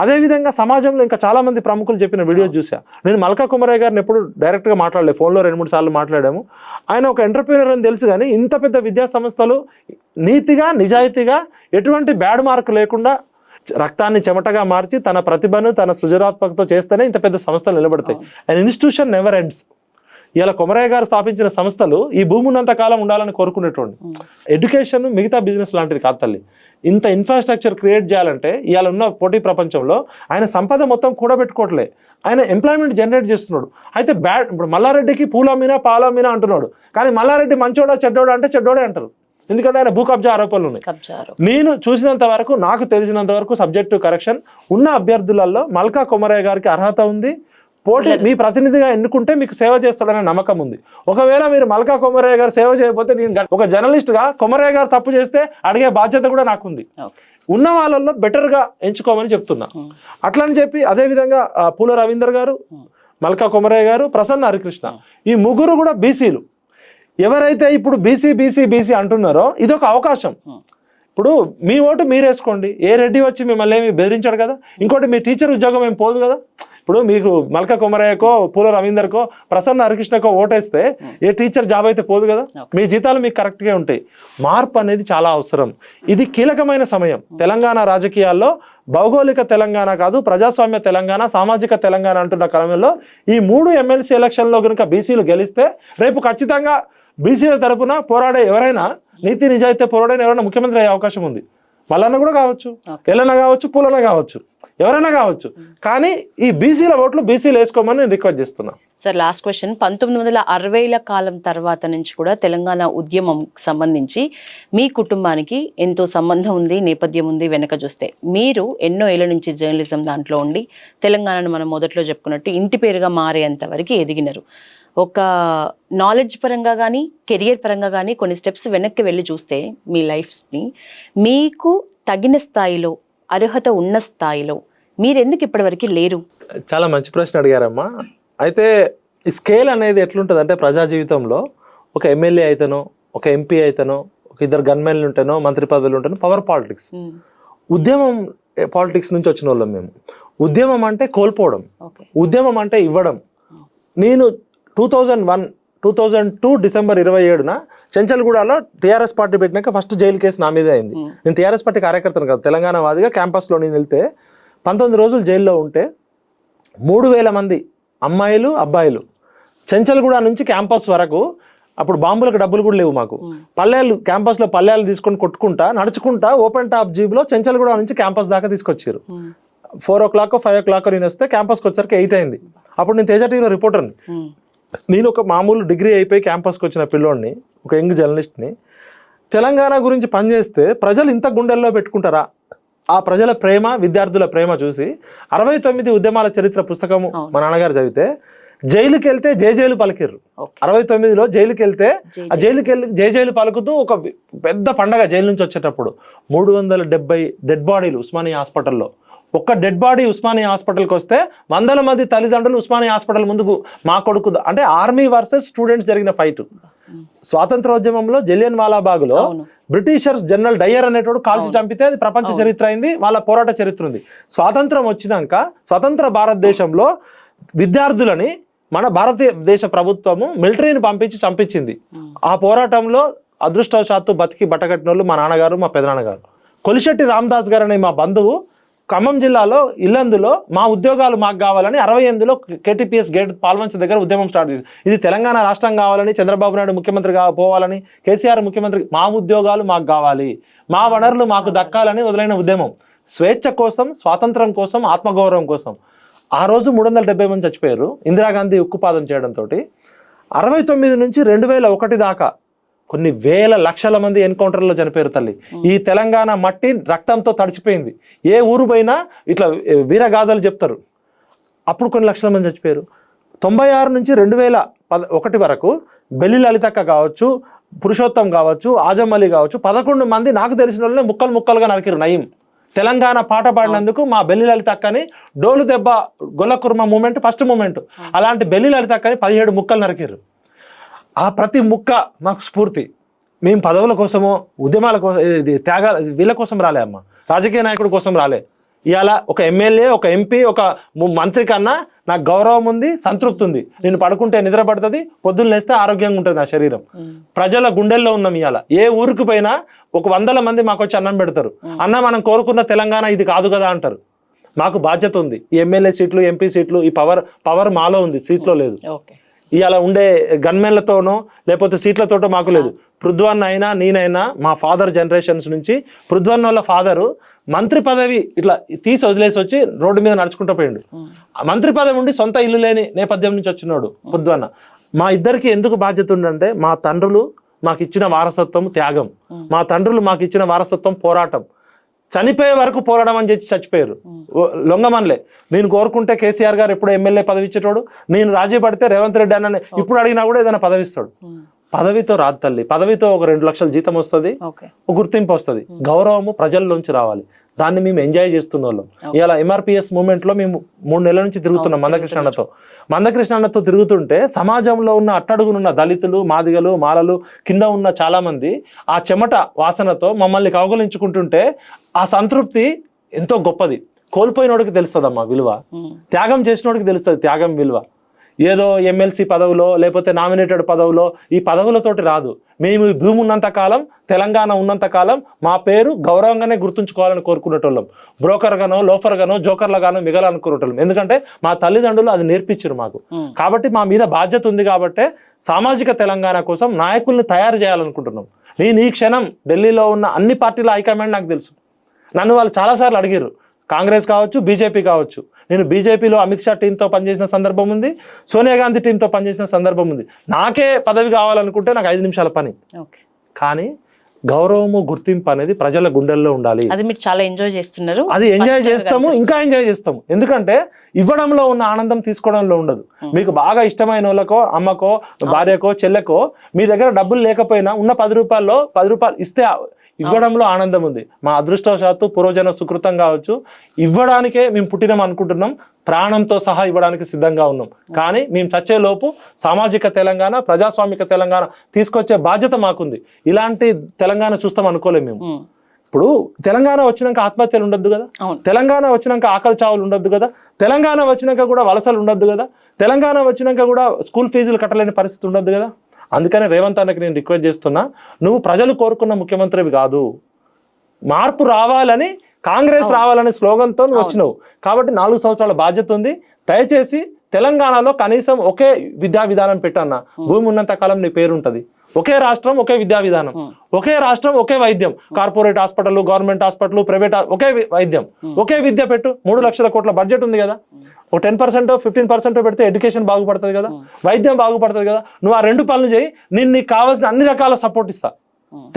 అదేవిధంగా సమాజంలో ఇంకా చాలా మంది ప్రముఖులు చెప్పిన వీడియో చూసా. నేను మల్కా కొమరయ్య గారిని ఎప్పుడు డైరెక్ట్గా మాట్లాడలేదు, ఫోన్లో 2-3 సార్లు మాట్లాడాము. ఆయన ఒక ఎంటర్‌ప్రెన్యూర్ అని తెలుసు, కానీ ఇంత పెద్ద విద్యా సంస్థలు నీతిగా, నిజాయితీగా, ఎటువంటి బ్యాడ్ మార్క్ లేకుండా రక్తాన్ని చెమటగా మార్చి తన ప్రతిభను, తన సృజనాత్మకతో చేస్తేనే ఇంత పెద్ద సంస్థలు నిలబడతాయి. And institution never ends. ఇలా కొమరయ్య గారు స్థాపించిన సంస్థలు ఈ భూమి ఉన్నంత కాలం ఉండాలని కోరుకునేటువంటి. ఎడ్యుకేషన్ మిగతా బిజినెస్ లాంటిది కాదు తల్లి. ఇంత ఇన్ఫ్రాస్ట్రక్చర్ క్రియేట్ చేయాలంటే ఇవాళ ఉన్న పోటీ ప్రపంచంలో ఆయన సంపద మొత్తం కూడబెట్టుకోవట్లే, ఆయన ఎంప్లాయ్మెంట్ జనరేట్ చేస్తున్నాడు. అయితే ఇప్పుడు మల్లారెడ్డికి పూలమీనా పాలమీనా అంటున్నాడు, కానీ మల్లారెడ్డి మంచోడా చెడ్డోడా అంటే చెడ్డోడే అంటారు. ఎందుకంటే ఆయన భూ కబ్జా ఆరోపణలు ఉన్నాయి. నేను చూసినంత వరకు, నాకు తెలిసినంత వరకు సబ్జెక్టు కరెక్షన్ ఉన్న అభ్యర్థులలో మల్కా కొమరయ్య గారికి అర్హత ఉంది. పోటీ మీ ప్రతినిధిగా ఎన్నుకుంటే మీకు సేవ చేస్తాడనే నమ్మకం ఉంది. ఒకవేళ మీరు మల్కా కొమరయ్య గారు సేవ చేయకపోతే, నేను ఒక జర్నలిస్ట్గా కొమరయ్య గారు తప్పు చేస్తే అడిగే బాధ్యత కూడా నాకుంది. ఉన్న వాళ్ళల్లో బెటర్గా ఎంచుకోమని చెప్తున్నా. అట్లని చెప్పి అదేవిధంగా పూల రవీందర్ గారు, మల్కా కొమరయ్య గారు, ప్రసన్న హరికృష్ణ, ఈ ముగ్గురు కూడా బీసీలు. ఎవరైతే ఇప్పుడు బీసీ అంటున్నారో ఇదొక అవకాశం. ఇప్పుడు మీ ఓటు మీరు వేసుకోండి, ఏ రెడ్డి వచ్చి మిమ్మల్ని ఏమి బెదిరించాడు కదా. ఇంకోటి, మీ టీచర్ ఉద్యోగం ఏం పోదు కదా. ఇప్పుడు మీకు మల్కా కొమరయ్యకో, పూల రవీందర్కో, ప్రసన్న హరికృష్ణకో ఓటేస్తే ఏ టీచర్ జాబ్ అయితే పోదు కదా. మీ జీతాలు మీకు కరెక్ట్గా ఉంటాయి. మార్పు అనేది చాలా అవసరం. ఇది కీలకమైన సమయం తెలంగాణ రాజకీయాల్లో. భౌగోళిక తెలంగాణ కాదు, ప్రజాస్వామ్య తెలంగాణ, సామాజిక తెలంగాణ అంటున్న క్రమంలో ఈ 3 ఎమ్మెల్సీ ఎలక్షన్లో కనుక బీసీలు గెలిస్తే రేపు ఖచ్చితంగా బీసీల తరపున పోరాడే ఎవరైనా, నీతి నిజాయితీ పోరాడే ఎవరైనా ముఖ్యమంత్రి అయ్యే అవకాశం ఉంది. మల్లన్న కూడా కావచ్చు, ఎల్లన్న కావచ్చు, పూలన్న కావచ్చు, ఎవరైనా కావచ్చు. కానీ ఈ బీసీల ఓట్లు బీసీలు వేసుకోమని నేను రిక్వెస్ట్ చేస్తున్నా. Sir, last question. 1960ల కాలం తర్వాత నుంచి కూడా తెలంగాణ ఉద్యమం సంబంధించి మీ కుటుంబానికి ఎంతో సంబంధం ఉంది, నేపథ్యం ఉంది. వెనక చూస్తే మీరు ఎన్నో ఏళ్ళ నుంచి జర్నలిజం దాంట్లో ఉండి తెలంగాణను మనం మొదట్లో చెప్పుకున్నట్టు ఇంటి పేరుగా మారేంత వరకు ఎదిగినారు. ఒక నాలెడ్జ్ పరంగా కానీ కెరియర్ పరంగా కానీ కొన్ని స్టెప్స్ వెనక్కి వెళ్ళి చూస్తే మీ లైఫ్ని, మీకు తగిన స్థాయిలో, అర్హత ఉన్న స్థాయిలో మీరు ఎందుకు ఇప్పటివరకు లేరు? చాలా మంచి ప్రశ్న అడిగారమ్మా. అయితే ఈ స్కేల్ అనేది ఎట్లుంటుంది అంటే, ప్రజా జీవితంలో ఒక ఎమ్మెల్యే అయితేనో, ఒక ఎంపీ అయితేనో, ఒక ఇద్దరు గన్మెన్లు ఉంటేనో, మంత్రి పదవులు ఉంటేనో పవర్ పాలిటిక్స్. ఉద్యమం పాలిటిక్స్ నుంచి వచ్చిన వాళ్ళం మేము. ఉద్యమం అంటే కోల్పోవడం, ఉద్యమం అంటే ఇవ్వడం. నేను 2002 డిసెంబర్ 27న చెంచల్గూడలో టీఆర్ఎస్ పార్టీ పెట్టినాక ఫస్ట్ జైలు కేసు నా మీదే అయింది. నేను టీఆర్ఎస్ పార్టీ కార్యకర్తను కాదు, తెలంగాణ వాదిగా క్యాంపస్లో నేను వెళ్తే 19 రోజులు జైల్లో ఉంటే 3000 మంది అమ్మాయిలు అబ్బాయిలు చెంచల్గూడ నుంచి క్యాంపస్ వరకు, అప్పుడు బాంబులకు డబ్బులు కూడా లేవు మాకు, పల్లెలు క్యాంపస్లో పల్లెలు తీసుకొని కొట్టుకుంటా నడుచుకుంటా ఓపెన్ టాప్ జీబ్లో చెంచల్గూడ నుంచి క్యాంపస్ దాకా తీసుకొచ్చారు. 4 o'clock 5 o'clock నేను వస్తే క్యాంపస్కి వచ్చరికి 8 అయింది. అప్పుడు నేను తేజ టీవీలో రిపోర్టర్ని. నేను ఒక మామూలు డిగ్రీ అయిపోయి క్యాంపస్కి వచ్చిన పిల్లోడిని, ఒక యంగ్ జర్నలిస్ట్ని. తెలంగాణ గురించి పనిచేస్తే ప్రజలు ఇంత గుండెల్లో పెట్టుకుంటారా? ఆ ప్రజల ప్రేమ, విద్యార్థుల ప్రేమ చూసి 69 ఉద్యమాల చరిత్ర పుస్తకము మా నాన్నగారు చదివితే, జైలుకి వెళ్తే జైలు పలికిర్రు. 69లో జైలుకి వెళ్తే ఆ జైలుకి వెళ్ళి జైలు పలుకుతూ ఒక పెద్ద పండగ. జైలు నుంచి వచ్చేటప్పుడు 370 డెడ్ బాడీలు ఉస్మానియా హాస్పిటల్లో. ఒక్క డెడ్ బాడీ ఉస్మానియా హాస్పిటల్కి వస్తే 100 మంది తల్లిదండ్రులు ఉస్మానియా హాస్పిటల్ ముందుకు మా కొడుకు, అంటే ఆర్మీ వర్సెస్ స్టూడెంట్స్ జరిగిన ఫైట్. స్వాతంత్రోద్యమంలో జలియన్ వాలాబాగ్లో బ్రిటిషర్స్ జనరల్ డయ్యర్ అనేటోడు కాల్చి చంపితే అది ప్రపంచ చరిత్ర అయింది, వాళ్ళ పోరాట చరిత్ర ఉంది. స్వాతంత్రం వచ్చినాక స్వతంత్ర భారతదేశంలో విద్యార్థులని మన భారతదేశ ప్రభుత్వము మిలిటరీని పంపించి చంపించింది. ఆ పోరాటంలో అదృష్టవశాత్తు బతికి బట్టగట్టిన వాళ్ళు మా నాన్నగారు, మా పెదనాన్నగారు. కొలిశెట్టి రామదాస్ గారు అనే మా బంధువు ఖమ్మం జిల్లాలో ఇల్లందులో మా ఉద్యోగాలు మాకు కావాలని 68లో కేటీపీఎస్ గేట్ పాల్వంచ దగ్గర ఉద్యమం స్టార్ట్ చేసి, ఇది తెలంగాణ రాష్ట్రం కావాలని, చంద్రబాబు నాయుడు ముఖ్యమంత్రి పోవాలని, కేసీఆర్ ముఖ్యమంత్రి, మా ఉద్యోగాలు మాకు కావాలి, మా వనరులు మాకు దక్కాలని మొదలైన ఉద్యమం. స్వేచ్ఛ కోసం, స్వాతంత్రం కోసం, ఆత్మగౌరవం కోసం. ఆ రోజు 370 మంది చచ్చిపోయారు ఇందిరాగాంధీ ఉక్కుపాదం చేయడంతో. 69 నుంచి 2001 దాకా కొన్ని వేల లక్షల మంది ఎన్కౌంటర్లో చనిపోయారు తల్లి. ఈ తెలంగాణ మట్టి రక్తంతో తడిచిపోయింది. ఏ ఊరు పోయినా ఇట్లా వీరగాథలు చెప్తారు. అప్పుడు కొన్ని లక్షల మంది చచ్చిపోయారు. 96 నుంచి 2001 వరకు బెల్లి లలితక్క కావచ్చు, పురుషోత్తం కావచ్చు, ఆజం అలీ కావచ్చు, 11 మంది నాకు తెలిసిన వాళ్ళని ముక్కలు ముక్కలుగా నరికిరు. నయం తెలంగాణ పాట పాడినందుకు మా బెల్లి లలితక్కని డోలు దెబ్బ గొల్లకుర్మ మూమెంట్ ఫస్ట్ మూమెంట్, అలాంటి బెల్లి లలితక్కని 17 ముక్కలు నరికిరు. ఆ ప్రతి ముక్క మాకు స్ఫూర్తి. మేము పదవుల కోసమో, ఉద్యమాల కోసం, త్యాగాల వీళ్ళ కోసం రాలే అమ్మ, రాజకీయ నాయకుడి కోసం రాలే. ఇవాళ ఒక ఎమ్మెల్యే, ఒక ఎంపీ, ఒక మంత్రి కన్నా నాకు గౌరవం ఉంది, సంతృప్తి ఉంది. నేను పడుకుంటే నిద్ర పడుతుంది, పొద్దున్న లేస్తే ఆరోగ్యంగా ఉంటుంది నా శరీరం. ప్రజల గుండెల్లో ఉన్నాం. ఇవాళ ఏ ఊరికి పోయినా ఒక 100 మంది మాకు వచ్చి అన్నం పెడతారు. అన్న మనం కోరుకున్న తెలంగాణ ఇది కాదు కదా అంటారు. మాకు బాధ్యత ఉంది. ఈ ఎమ్మెల్యే సీట్లు, ఎంపీ సీట్లు, ఈ పవర్ మాలో ఉంది, సీట్లో లేదు. ఇవాళ ఉండే గన్మెన్లతోనో లేకపోతే సీట్లతోటో మాకు లేదు. పృథ్వన్న అయినా నేనైనా మా ఫాదర్ జనరేషన్స్ నుంచి, పృథ్వన్న వాళ్ళ ఫాదరు మంత్రి పదవి ఇట్లా తీసి వదిలేసి వచ్చి రోడ్డు మీద నడుచుకుంటూ పోయిండు. మంత్రి పదవి ఉండి సొంత ఇల్లు లేని నేపథ్యం నుంచి వచ్చినాడు పృథ్వన్న. మా ఇద్దరికి ఎందుకు బాధ్యత ఉందంటే, మా తండ్రులు మాకు ఇచ్చిన వారసత్వం త్యాగం, మా తండ్రులు మాకు ఇచ్చిన వారసత్వం పోరాటం. చనిపోయే వరకు పోరాటం అని చెప్పి చచ్చిపోయారు. లొంగమన్లే. నేను కోరుకుంటే కేసీఆర్ గారు ఎప్పుడు ఎమ్మెల్యే పదవి ఇచ్చేటోడు, నేను రాజీ పడితే రేవంత్ రెడ్డి అన్న ఇప్పుడు అడిగినా కూడా ఏదైనా పదవి ఇస్తాడు. పదవితో రాదు తల్లి. పదవితో ఒక 2 లక్షల జీతం వస్తుంది, ఒక గుర్తింపు వస్తుంది, గౌరవము ప్రజల్లోంచి రావాలి. దాన్ని మేము ఎంజాయ్ చేస్తున్న వాళ్ళం. ఇలా ఎంఆర్పిఎస్ మూమెంట్లో మేము 3 నెలల నుంచి తిరుగుతున్నాం మందకృష్ణ అన్నతో తిరుగుతుంటే, సమాజంలో ఉన్న అట్టడుగునున్న దళితులు, మాదిగలు, మాలలు, కింద ఉన్న చాలా మంది ఆ చెమట వాసనతో మమ్మల్ని కౌగులించుకుంటుంటే ఆ సంతృప్తి ఎంతో గొప్పది. కోల్పోయినోడికి తెలుస్తుందమ్మా విలువ, త్యాగం చేసినోడికి తెలుస్తుంది త్యాగం విలువ. ఏదో ఎమ్మెల్సీ పదవులో లేకపోతే నామినేటెడ్ పదవులో ఈ పదవులతోటి రాదు. మేము ఈ భూమి ఉన్నంత కాలం, తెలంగాణ ఉన్నంత కాలం మా పేరు గౌరవంగానే గుర్తుంచుకోవాలని కోరుకునేటోళ్ళం. బ్రోకర్గానో, లోఫర్గానో, జోకర్లుగానో మిగలనుకునేటోళ్ళం. ఎందుకంటే మా తల్లిదండ్రులు అది నేర్పించారు మాకు. కాబట్టి మా మీద బాధ్యత ఉంది. కాబట్టే సామాజిక తెలంగాణ కోసం నాయకుల్ని తయారు చేయాలనుకుంటున్నాం. నేను ఈ క్షణం ఢిల్లీలో ఉన్న అన్ని పార్టీల హైకమాండ్ నాకు తెలుసు. నన్ను వాళ్ళు చాలాసార్లు అడిగారు, కాంగ్రెస్ కావచ్చు, బీజేపీ కావచ్చు. నేను బీజేపీలో అమిత్ షా టీంతో పనిచేసిన సందర్భం ఉంది, సోనియా గాంధీ టీంతో పనిచేసిన సందర్భం ఉంది. నాకే పదవి కావాలనుకుంటే నాకు 5 నిమిషాల పని. కానీ గౌరవము గుర్తింపు అనేది ప్రజల గుండెల్లో ఉండాలి. అది మీరు చాలా ఎంజాయ్ చేస్తున్నారు. అది ఎంజాయ్ చేస్తాము, ఇంకా ఎంజాయ్ చేస్తాము. ఎందుకంటే ఇవ్వడంలో ఉన్న ఆనందం తీసుకోవడంలో ఉండదు. మీకు బాగా ఇష్టమైన వాళ్ళకో, అమ్మకో, భార్యకో, చెల్లెకో మీ దగ్గర డబ్బులు లేకపోయినా ఉన్న 10 రూపాయల్లో 10 రూపాయలు ఇస్తే ఇవ్వడంలో ఆనందం ఉంది. మా అదృష్టవశాత్తు పూర్వజన సుకృతం కావచ్చు, ఇవ్వడానికే మేము పుట్టినాం అనుకుంటున్నాం, ప్రాణంతో సహా ఇవ్వడానికి సిద్ధంగా ఉన్నాం. కానీ మేము చచ్చేలోపు సామాజిక తెలంగాణ, ప్రజాస్వామిక తెలంగాణ తీసుకొచ్చే బాధ్యత మాకుంది. ఇలాంటి తెలంగాణ చూస్తాం అనుకోలేము మేము. ఇప్పుడు తెలంగాణ వచ్చినాక ఆత్మహత్యలు ఉండొద్దు కదా, తెలంగాణ వచ్చినాక ఆకలి చావులు ఉండొద్దు కదా, తెలంగాణ వచ్చినాక కూడా వలసలు ఉండొద్దు కదా, తెలంగాణ వచ్చినాక కూడా స్కూల్ ఫీజులు కట్టలేని పరిస్థితి ఉండొద్దు కదా. అందుకనే రేవంత్ అన్నకి నేను రిక్వెస్ట్ చేస్తున్నా, నువ్వు ప్రజలు కోరుకున్న ముఖ్యమంత్రివి కాదు, మార్పు రావాలని, కాంగ్రెస్ రావాలనే స్లోగన్తో నువ్వు వచ్చినావు కాబట్టి 4 సంవత్సరాల బాధ్యత ఉంది. దయచేసి తెలంగాణలో కనీసం ఒకే విద్యా విధానం పెట్టన్నా, భూమి ఉన్నంత కాలం నీ పేరు ఉంటుంది. ఒకే రాష్ట్రం, ఒకే విద్యా విధానం, ఒకే రాష్ట్రం, ఒకే వైద్యం, corporate hospital, government hospital, private, ఒకే వైద్యం, ఒకే విద్య పెట్టు. 3 లక్షల కోట్ల బడ్జెట్ ఉంది కదా, ఒక 10% 15% పెడితే ఎడ్యుకేషన్ బాగుపడుతుంది కదా, వైద్యం బాగుపడుతుంది కదా. నువ్వు ఆ 2 పనులు చేయి, నేను నీకు కావాల్సిన అన్ని రకాల సపోర్ట్ ఇస్తా.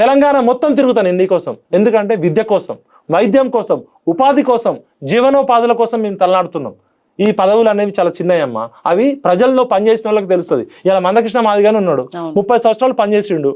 తెలంగాణ మొత్తం తిరుగుతాను నేను నీకోసం. ఎందుకంటే విద్య కోసం, వైద్యం కోసం, ఉపాధి కోసం, జీవనోపాధుల కోసం మేము తలనాడుతున్నాం. ఈ పదవులు అనేవి చాలా చిన్నయమ్మా, అవి ప్రజల్లో పనిచేసిన వాళ్ళకి తెలుస్తుంది. ఇలా మందకృష్ణ మాదిగానే ఉన్నాడు, 30 సంవత్సరాలు పనిచేసిండు.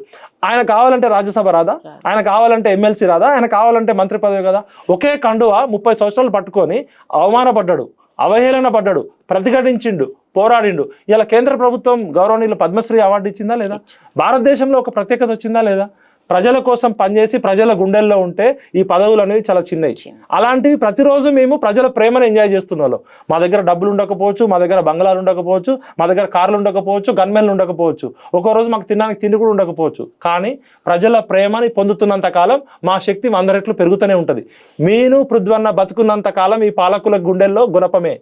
ఆయన కావాలంటే రాజ్యసభ రాదా, ఆయన కావాలంటే ఎమ్మెల్సీ రాదా, ఆయన కావాలంటే మంత్రి పదవి కదా. ఒకే కండువ 30 సంవత్సరాలు పట్టుకొని అవమానపడ్డాడు, అవహేళన పడ్డాడు, ప్రతిఘటించిండు, పోరాడిండు. ఇలా కేంద్ర ప్రభుత్వం గౌరవనీయులు పద్మశ్రీ అవార్డు ఇచ్చిందా లేదా, భారతదేశంలో ఒక ప్రత్యేకత వచ్చిందా లేదా. ప్రజల కోసం పనిచేసి ప్రజల గుండెల్లో ఉంటే ఈ పదవులు అనేది చాలా చిన్నవి. అలాంటివి ప్రతిరోజు మేము ప్రజల ప్రేమను ఎంజాయ్ చేస్తున్నాం. మా దగ్గర డబ్బులు ఉండకపోవచ్చు, మా దగ్గర బంగ్లాలు ఉండకపోవచ్చు, మా దగ్గర కార్లు ఉండకపోవచ్చు, గన్మెన్లు ఉండకపోవచ్చు, ఒక్కో రోజు మాకు తినడానికి తిండి కూడా ఉండకపోవచ్చు. కానీ ప్రజల ప్రేమని పొందుతున్నంత కాలం మా శక్తి 100 రెట్లు పెరుగుతూనే ఉంటుంది. మీను పృథ్వన్న బతుకున్నంత కాలం ఈ పాలకుల గుండెల్లో గుణపమే.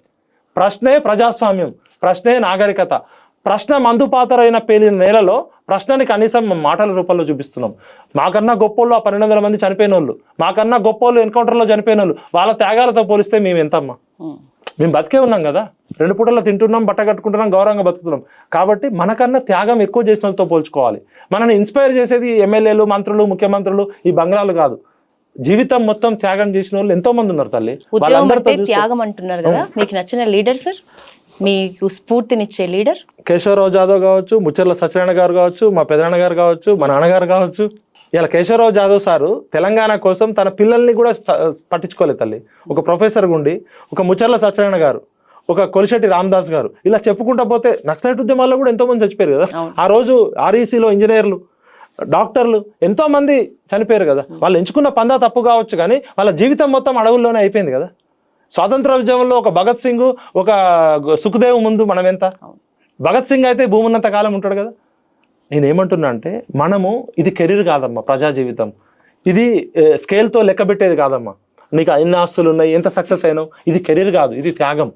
ప్రశ్నే ప్రజాస్వామ్యం, ప్రశ్నే నాగరికత. ప్రశ్న మందుపాతరైన పేలిన నేలలో ప్రశ్నని కనీసం మాటల రూపంలో చూపిస్తున్నాం. మాకన్నా గొప్పోళ్ళు ఆ 1200 మంది చనిపోయిన వాళ్ళు, మాకన్నా గొప్పోళ్ళు ఎన్కౌంటర్లో చనిపోయిన వాళ్ళు, వాళ్ళ త్యాగాలతో పోలిస్తే మేము ఎంతమ్మా. మేము బతికే ఉన్నాం కదా, 2 పూటల్లో తింటున్నాం, బట్ట కట్టుకుంటున్నాం, గౌరవంగా బతుకుతున్నాం. కాబట్టి మనకన్నా త్యాగం ఎక్కువ చేసిన వాళ్ళతో పోల్చుకోవాలి. మనల్ని ఇన్స్పైర్ చేసేది ఎమ్మెల్యేలు, మంత్రులు, ముఖ్యమంత్రులు, ఈ బంగ్లాలు కాదు. జీవితం మొత్తం త్యాగం చేసిన వాళ్ళు ఎంతో మంది ఉన్నారు తల్లి. వాళ్ళందరితో త్యాగం అంటున్నారు కదా, మీకు నచ్చిన లీడర్ సార్, మీకు స్ఫూర్తినిచ్చే లీడర్? కేశవరావు జాదవ్ కావచ్చు, ముచ్చర్ల సత్యనారాయణ గారు కావచ్చు, మా పెదనాన్న గారు కావచ్చు, మా నాన్నగారు కావచ్చు. ఇలా కేశవరావు జాదవ్ సారు తెలంగాణ కోసం తన పిల్లల్ని కూడా పట్టించుకోలేదు తల్లి. ఒక ప్రొఫెసర్ గుండి, ఒక ముచ్చర్ల సత్యనారాయణ గారు, ఒక కొలిశెట్టి రామదాస్ గారు, ఇలా చెప్పుకుంటా పోతే నక్సలైట్ ఉద్యమాల్లో కూడా ఎంతో మంది చచ్చిపోయారు కదా. ఆ రోజు ఆర్ఈసీలో ఇంజనీర్లు, డాక్టర్లు ఎంతో మంది చనిపోయారు కదా. వాళ్ళు ఎంచుకున్న పందా తప్పు కావచ్చు, కానీ వాళ్ళ జీవితం మొత్తం అడవుల్లోనే అయిపోయింది కదా. స్వాతంత్ర ఉద్యమంలో ఒక భగత్ సింగ్, ఒక సుఖదేవ్ ముందు మనం ఎంత? భగత్ సింగ్ అయితే భూమి ఉన్నంత కాలం ఉంటాడు కదా. నేనేమంటున్నా అంటే, మనము ఇది కెరీర్ కాదమ్మా, ప్రజా జీవితం ఇది స్కేల్తో లెక్క పెట్టేది కాదమ్మా. నీకు ఎన్ని ఆస్తులు ఉన్నాయి, ఎంత సక్సెస్ అయినావు, ఇది కెరీర్ కాదు, ఇది త్యాగం.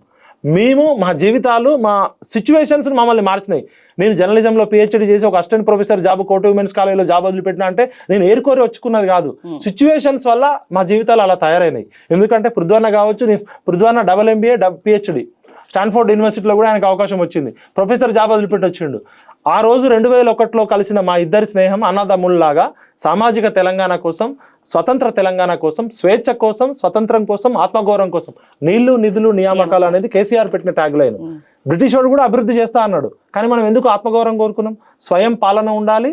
మేము మా జీవితాలు, మా సిచ్యువేషన్స్ మమ్మల్ని మార్చినాయి. నేను జర్నలిజంలో పిహెచ్డీ చేసి ఒక అసిస్టెంట్ ప్రొఫెసర్ జాబ్ కోట ఉమెన్స్ కాలేజీలో జాబ్ వదిలిపెట్టినా అంటే నేను ఏరుకోరి వచ్చుకున్నది కాదు. సిచ్యువేషన్స్ వల్ల మా జీవితాలు అలా తయారైనాయి. ఎందుకంటే పృథ్వన్న కావచ్చు, పృథ్వన్న MBA PhD స్టాన్ఫోర్డ్ యూనివర్సిటీలో కూడా ఆయనకు అవకాశం వచ్చింది. ప్రొఫెసర్ జాబ్ వదిలిపెట్టి వచ్చిండు. ఆ రోజు 2001లో కలిసిన మా ఇద్దరి స్నేహం అన్నదమ్ముల్లాగా సామాజిక తెలంగాణ కోసం, స్వతంత్ర తెలంగాణ కోసం, స్వేచ్ఛ కోసం, స్వతంత్రం కోసం, ఆత్మగౌరవం కోసం, నీళ్లు, నిధులు, నియామకాలు అనేది కేసీఆర్ పెట్టిన ట్యాగ్ లైన్. బ్రిటిష్ వాడు కూడా అభివృద్ధి చేస్తా అన్నాడు, కానీ మనం ఎందుకు ఆత్మగౌరవం కోరుకున్నాం? స్వయం పాలన ఉండాలి,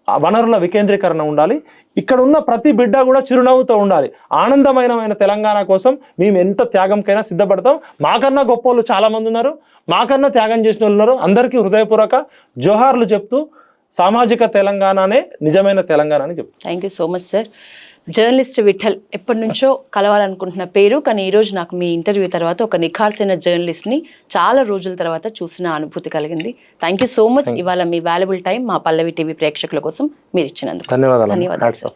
వనరుల వికేంద్రీకరణ ఉండాలి, ఇక్కడ ఉన్న ప్రతి బిడ్డ కూడా చిరునవ్వుతో ఉండాలి. ఆనందమైన తెలంగాణ కోసం మేము ఎంత త్యాగంకైనా సిద్ధపడతాం. మాకన్నా గొప్ప వాళ్ళు చాలా మంది ఉన్నారు, మాకన్నా త్యాగం చేసిన వాళ్ళు ఉన్నారు. అందరికీ హృదయపూర్వక జోహార్లు చెప్తూ సామాజిక తెలంగాణనే నిజమైన తెలంగాణ అని చెప్తాను. Thank you so much sir. Journalist Vithal ఎప్పటి నుంచో కలవాలనుకుంటున్న పేరు, కానీ ఈరోజు నాకు మీ ఇంటర్వ్యూ తర్వాత ఒక నిఖార్సైన జర్నలిస్ట్ని చాలా రోజుల తర్వాత చూసిన అనుభూతి కలిగింది. Thank you so much. ఇవాళ మీ వాల్యుబుల్ టైం మా పల్లవి టీవీ ప్రేక్షకుల కోసం మీరు ఇచ్చినందుకు ధన్యవాదాలు.